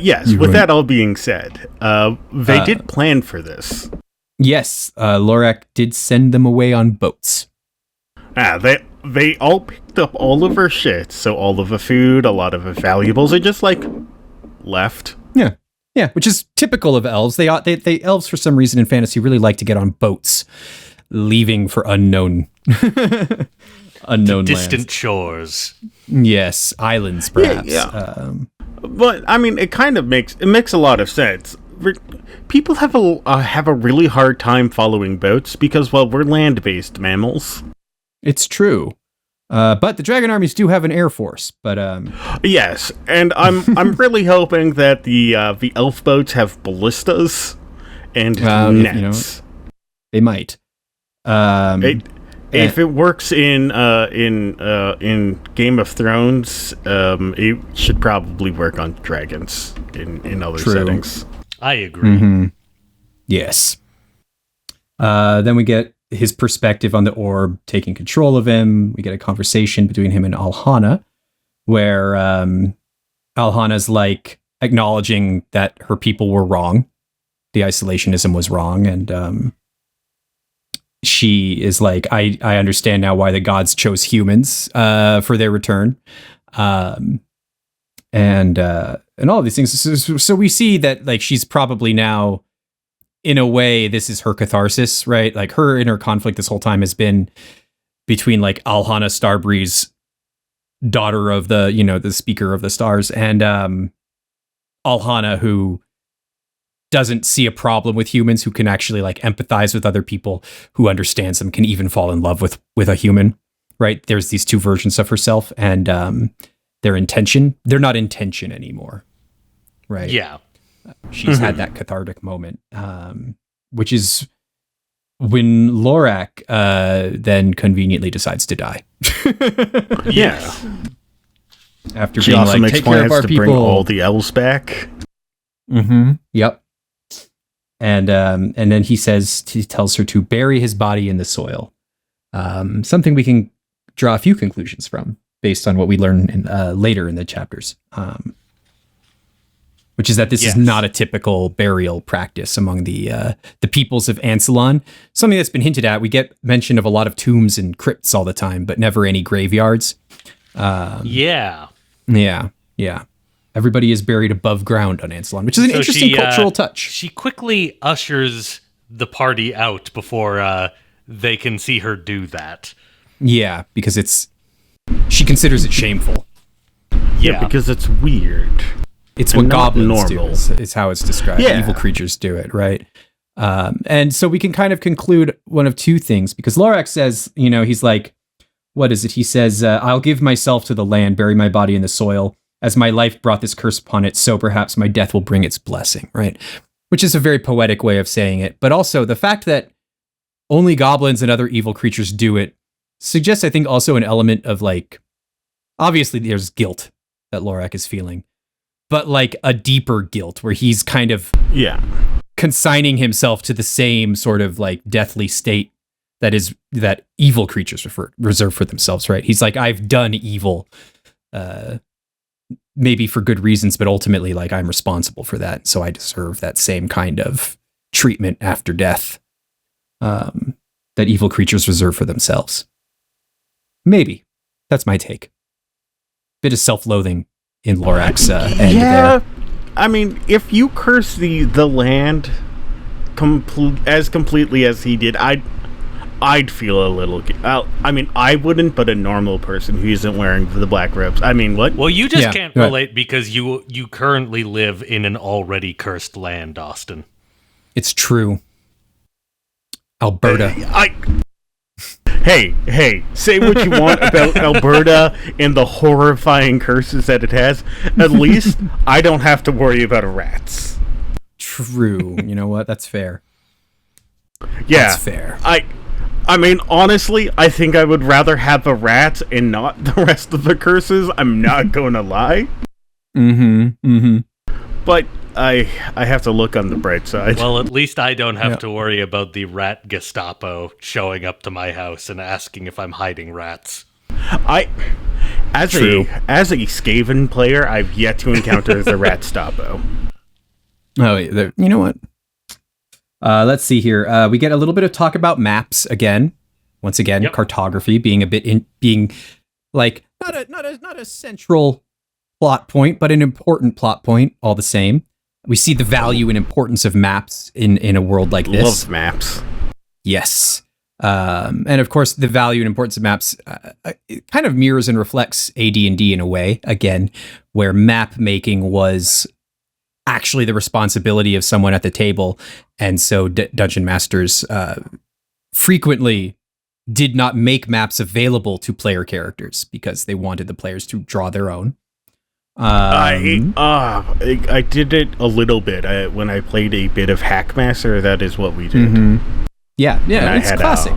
yes, with that all being said, they did plan for this. Yes, Lorac did send them away on boats. They all picked up all of her shit, so all of the food, a lot of the valuables are just like left. Yeah, which is typical of elves. They elves for some reason in fantasy really like to get on boats, leaving for unknown distant shores. Yes, islands perhaps. But I mean, it makes a lot of sense. People have a really hard time following boats because, well, we're land-based mammals. It's true. But the dragon armies do have an air force. But yes, and I'm really hoping that the elf boats have ballistas and nets. They might. If it works in Game of Thrones, it should probably work on dragons in other settings. I agree. Mm-hmm. Yes. Then we get his perspective on the orb taking control of him. We get a conversation between him and Alhana, where Alhana's like acknowledging that her people were wrong. The isolationism was wrong, and she is like, I understand now why the gods chose humans for their return. And all of these things. So we see that like she's probably now, in a way, this is her catharsis, right? Like her inner conflict this whole time has been between like Alhana Starbreeze, daughter of the speaker of the stars, and Alhana, who doesn't see a problem with humans, who can actually like empathize with other people, who understands them, can even fall in love with a human, right? There's these two versions of herself, and they're not in tension anymore, right? Yeah. She's had that cathartic moment, which is when Lorac then conveniently decides to die. Yeah. After she being also like, makes take care of plans our to people. bring all the elves back. Mm-hmm. Yep. And then he tells her to bury his body in the soil. Something we can draw a few conclusions from based on what we learn later in the chapters. Which is that this is not a typical burial practice among the peoples of Ansalon. Something that's been hinted at. We get mention of a lot of tombs and crypts all the time, but never any graveyards. Yeah. Everybody is buried above ground on Ansalon, which is an interesting cultural touch. She quickly ushers the party out before they can see her do that. Yeah, because she considers it shameful. Yeah, because it's weird. It's what goblins do, is how it's described. Yeah. Evil creatures do it, right? And so we can kind of conclude one of two things, because Lorac says, he's like, what is it? He says, I'll give myself to the land, bury my body in the soil. As my life brought this curse upon it, so perhaps my death will bring its blessing, right? Which is a very poetic way of saying it. But also the fact that only goblins and other evil creatures do it suggests, I think, also an element of like, obviously there's guilt that Lorac is feeling, but like a deeper guilt where he's kind of consigning himself to the same sort of like deathly state that evil creatures reserve for themselves, right? He's like, I've done evil, maybe for good reasons, but ultimately like I'm responsible for that. So I deserve that same kind of treatment after death that evil creatures reserve for themselves. Maybe. That's my take. Bit of self-loathing in Lorac's end there. I mean, if you curse the land as completely as he did, I'd feel a little... I mean, I wouldn't, but a normal person who isn't wearing the black robes. I mean, what? Well, you just can't relate because you currently live in an already cursed land, Austin. It's true. Alberta. Hey, say what you want about Alberta and the horrifying curses that it has. At least I don't have to worry about rats. True. You know what? That's fair. Yeah. That's fair. I mean, honestly, I think I would rather have a rat and not the rest of the curses. I'm not going to lie. Mm-hmm. Mm-hmm. But I have to look on the bright side. Well, at least I don't have to worry about the rat Gestapo showing up to my house and asking if I'm hiding rats. As a Skaven player, I've yet to encounter the rat Stapo. Oh, you know what? Let's see here. We get a little bit of talk about maps again. Once again, cartography being like not a central plot point, but an important plot point all the same. We see the value and importance of maps in a world like this. Love maps. Yes. And of course, the value and importance of maps it kind of mirrors and reflects AD&D in a way, again, where map making was actually the responsibility of someone at the table. And so dungeon masters frequently did not make maps available to player characters because they wanted the players to draw their own. I did it a little bit when I played a bit of Hackmaster. That is what we did. Mm-hmm. Yeah, it's classic.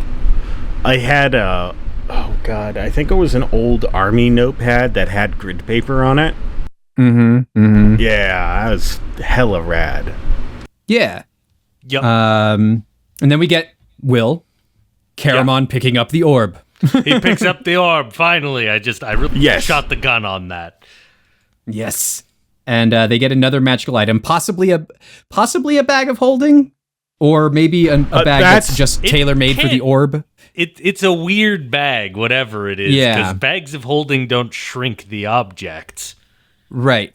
I had I think it was an old army notepad that had grid paper on it. Mm-hmm. Yeah, that was hella rad. Yeah. Yep. And then we get Will Caramon picking up the orb. He picks up the orb. Finally, I really shot the gun on that. Yes. And they get another magical item, possibly a bag of holding, or maybe a bag that's just tailor-made for the orb. It's a weird bag, whatever it is. Yeah. Because bags of holding don't shrink the objects. Right.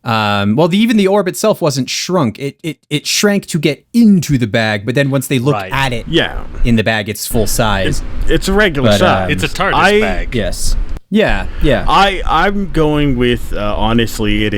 Well, even the orb itself wasn't shrunk. It shrank to get into the bag, but then once they look at it in the bag, it's full size. It's a regular size. It's a TARDIS bag. Yes. Yeah. I'm going with, honestly, it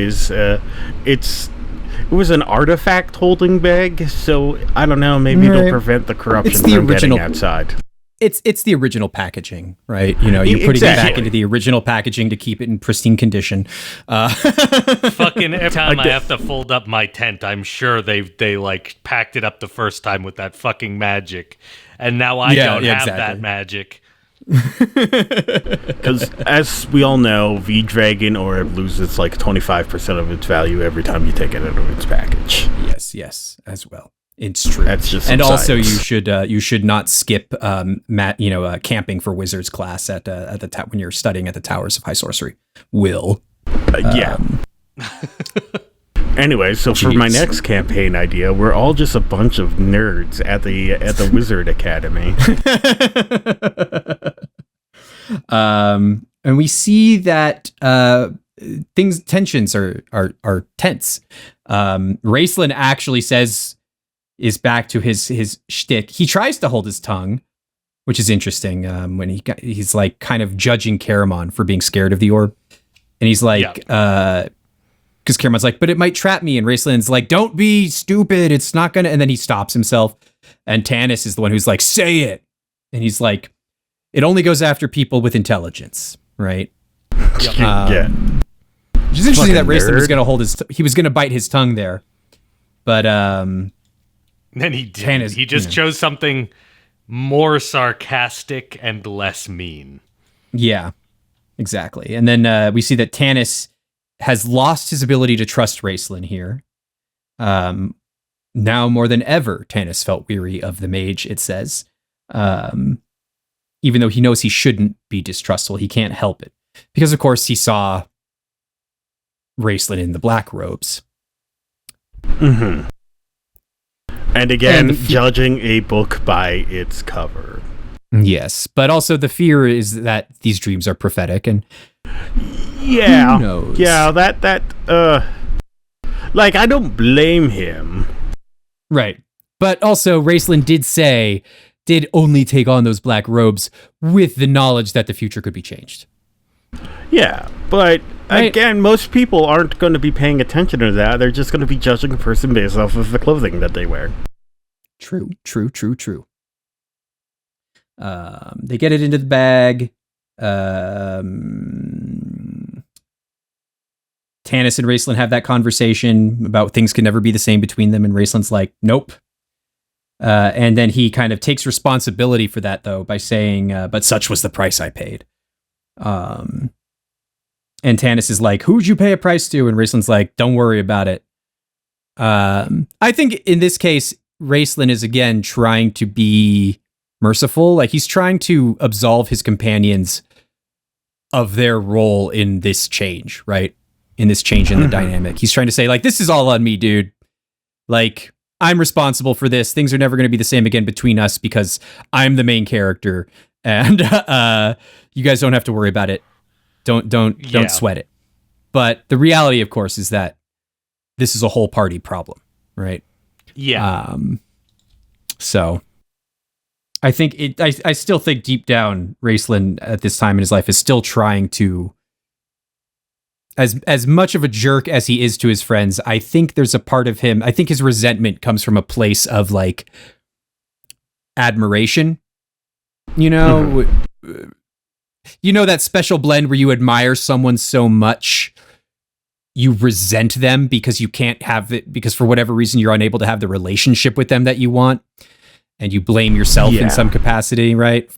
was an artifact holding bag, so I don't know, maybe it'll prevent the corruption from getting outside. It's the original packaging, right? You know, you're putting it back into the original packaging to keep it in pristine condition. Fucking every time I have to fold up my tent, I'm sure they like packed it up the first time with that fucking magic, and now I don't have that magic. Because as we all know, V-Dragon Orb loses like 25% of its value every time you take it out of its package. Yes, as well. It's true. That's just and science. Also, you should not skip camping for wizards class at the when you're studying at the Towers of High Sorcery. Anyway, so for my next campaign idea, we're all just a bunch of nerds at the Wizard Academy. And we see that tensions are tense. Raceland actually is back to his shtick. He tries to hold his tongue, which is interesting. When he's like kind of judging Caramon for being scared of the orb, and he's like, because Caramon's like, but it might trap me, and Raceland's like, don't be stupid, it's not gonna. And then he stops himself, and Tanis is the one who's like, say it, and he's like, it only goes after people with intelligence, right? Which is interesting that Raceland was gonna he was gonna bite his tongue there, but then he did. Tanis, he just chose something more sarcastic and less mean. Yeah, exactly. And then we see that Tanis has lost his ability to trust Raceland here. Now more than ever, Tanis felt weary of the mage, it says. Even though he knows he shouldn't be distrustful, he can't help it. Because, of course, he saw Raceland in the black robes. Mm-hmm. And again, judging a book by its cover. Yes, but also the fear is that these dreams are prophetic, and who knows? Yeah, like, I don't blame him. Right. But also, Raceland did only take on those black robes with the knowledge that the future could be changed. Yeah, but again, most people aren't going to be paying attention to that. They're just going to be judging a person based off of the clothing that they wear. True. They get it into the bag. Tanis and Raceland have that conversation about things can never be the same between them, and Raceland's like, nope. And then he kind of takes responsibility for that, though, by saying, but such was the price I paid. And Tanis is like, who'd you pay a price to? And Raceland's like, don't worry about it. I think in this case, Raistlin is again trying to be merciful. Like he's trying to absolve his companions of their role in this change, right? In this change in the dynamic. He's trying to say, like, this is all on me, dude. Like, I'm responsible for this. Things are never going to be the same again between us because I'm the main character. And you guys don't have to worry about it. Don't sweat it. But the reality, of course, is that this is a whole party problem, right? Yeah. So I think I still think deep down, Raistlin at this time in his life is still trying to, as much of a jerk as he is to his friends, I think there's a part of him, I think his resentment comes from a place of like admiration, you know, that special blend where you admire someone so much you resent them because you can't have it, because for whatever reason you're unable to have the relationship with them that you want, and you blame yourself in some capacity, right?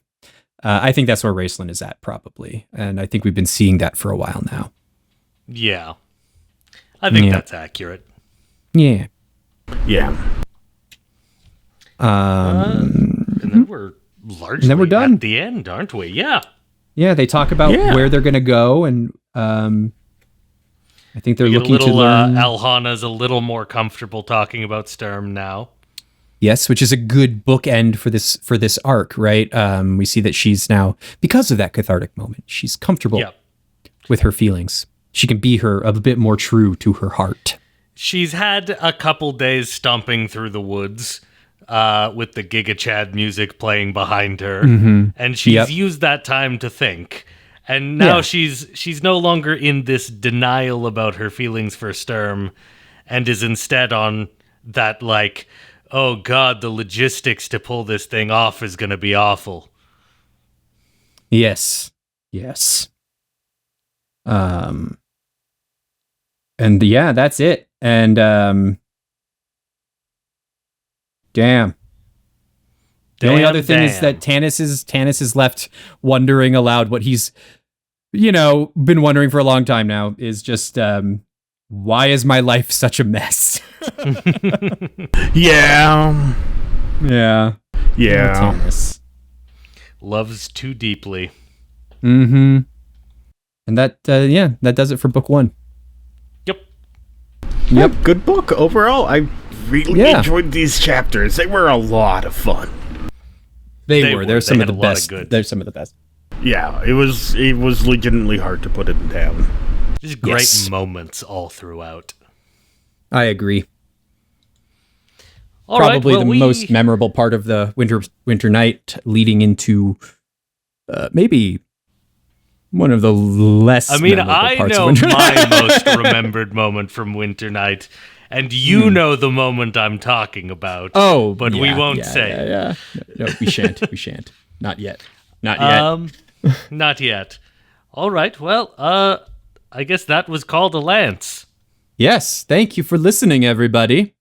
I think that's where Raistlin is at, probably. And I think we've been seeing that for a while now. Yeah. I think that's accurate. Yeah. Yeah. And then we're largely done at the end, aren't we? Yeah. Yeah, they talk about where they're going to go, and I think they're looking to learn. Alhana's a little more comfortable talking about Sturm now. Yes, which is a good bookend for this arc, right? We see that she's now, because of that cathartic moment, she's comfortable with her feelings. She can be a bit more true to her heart. She's had a couple days stomping through the woods with the giga-chad music playing behind her, and she's used that time to think. And now she's no longer in this denial about her feelings for Sturm, and is instead on that, like, oh God, the logistics to pull this thing off is going to be awful. Yes. And yeah, that's it. And damn. The only other thing is that Tanis is left wondering aloud what he's, been wondering for a long time now, is just, why is my life such a mess? Yeah. Tanis. Loves too deeply. Mm-hmm. And that does it for book 1. Yep. Good book overall. I really enjoyed these chapters. They were a lot of fun. They were. They're some of the best. They're some of the best. Yeah, it was legitimately hard to put it down. Just great moments all throughout. I agree. Probably the most memorable part of the winter night, leading into maybe one of the less. I mean, I know my most remembered moment from Winter Night, and you know the moment I'm talking about. Oh, but we won't say. Yeah. No, we shan't. We shan't. Not yet. Not yet. All right. Well, I guess that was called a lance. Yes. Thank you for listening, everybody.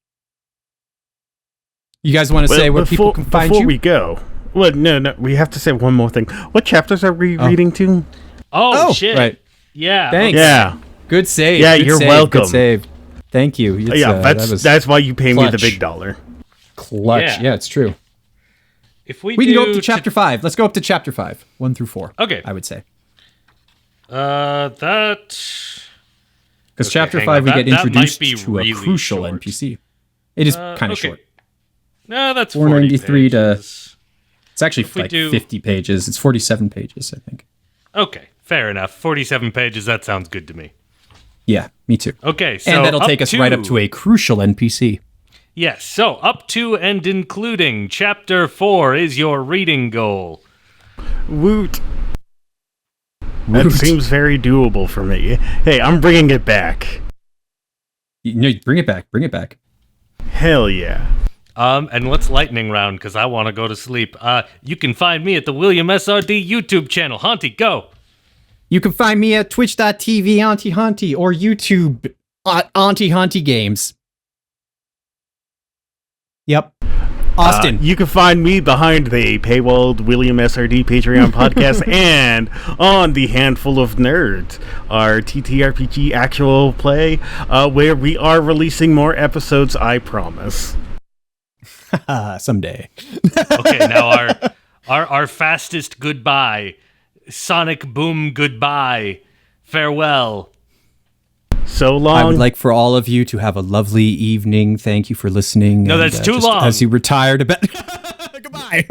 You guys want to say where people can find you? Before we go, well, no, we have to say one more thing. What chapters are we reading to? Oh, shit. Right. Yeah. Thanks. Yeah. Good save. Yeah, you're welcome. Good save. Thank you. That's why you pay me the big dollar. Clutch. Yeah, it's true. If we can go up to chapter 5. Let's go up to chapter 5, 1 through 4. Okay. I would say. Because chapter 5 we get introduced to a crucial short. NPC. It is kind of short. No, that's 493 to. It's actually like 50 pages. It's 47 pages, I think. Okay, fair enough. 47 pages. That sounds good to me. Yeah, me too. Okay, so and that'll take us right up to a crucial NPC. Yes, so up to and including chapter 4 is your reading goal. Woot. That seems very doable for me. Hey, I'm bringing it back. No, bring it back. Bring it back. Hell yeah. And what's lightning round? Because I want to go to sleep. You can find me at the William SRD YouTube channel. Hauntie, go. You can find me at twitch.tv Hauntie or YouTube Hauntie Games. Yep. Austin. You can find me behind the paywalled William SRD Patreon podcast and on the Handful of Nerds, our TTRPG actual play, where we are releasing more episodes, I promise. Someday. Okay, now our fastest goodbye. Sonic boom goodbye. Farewell. So long. I would like for all of you to have a lovely evening. Thank you for listening. No, that's too long. As you retire to bed. Goodbye.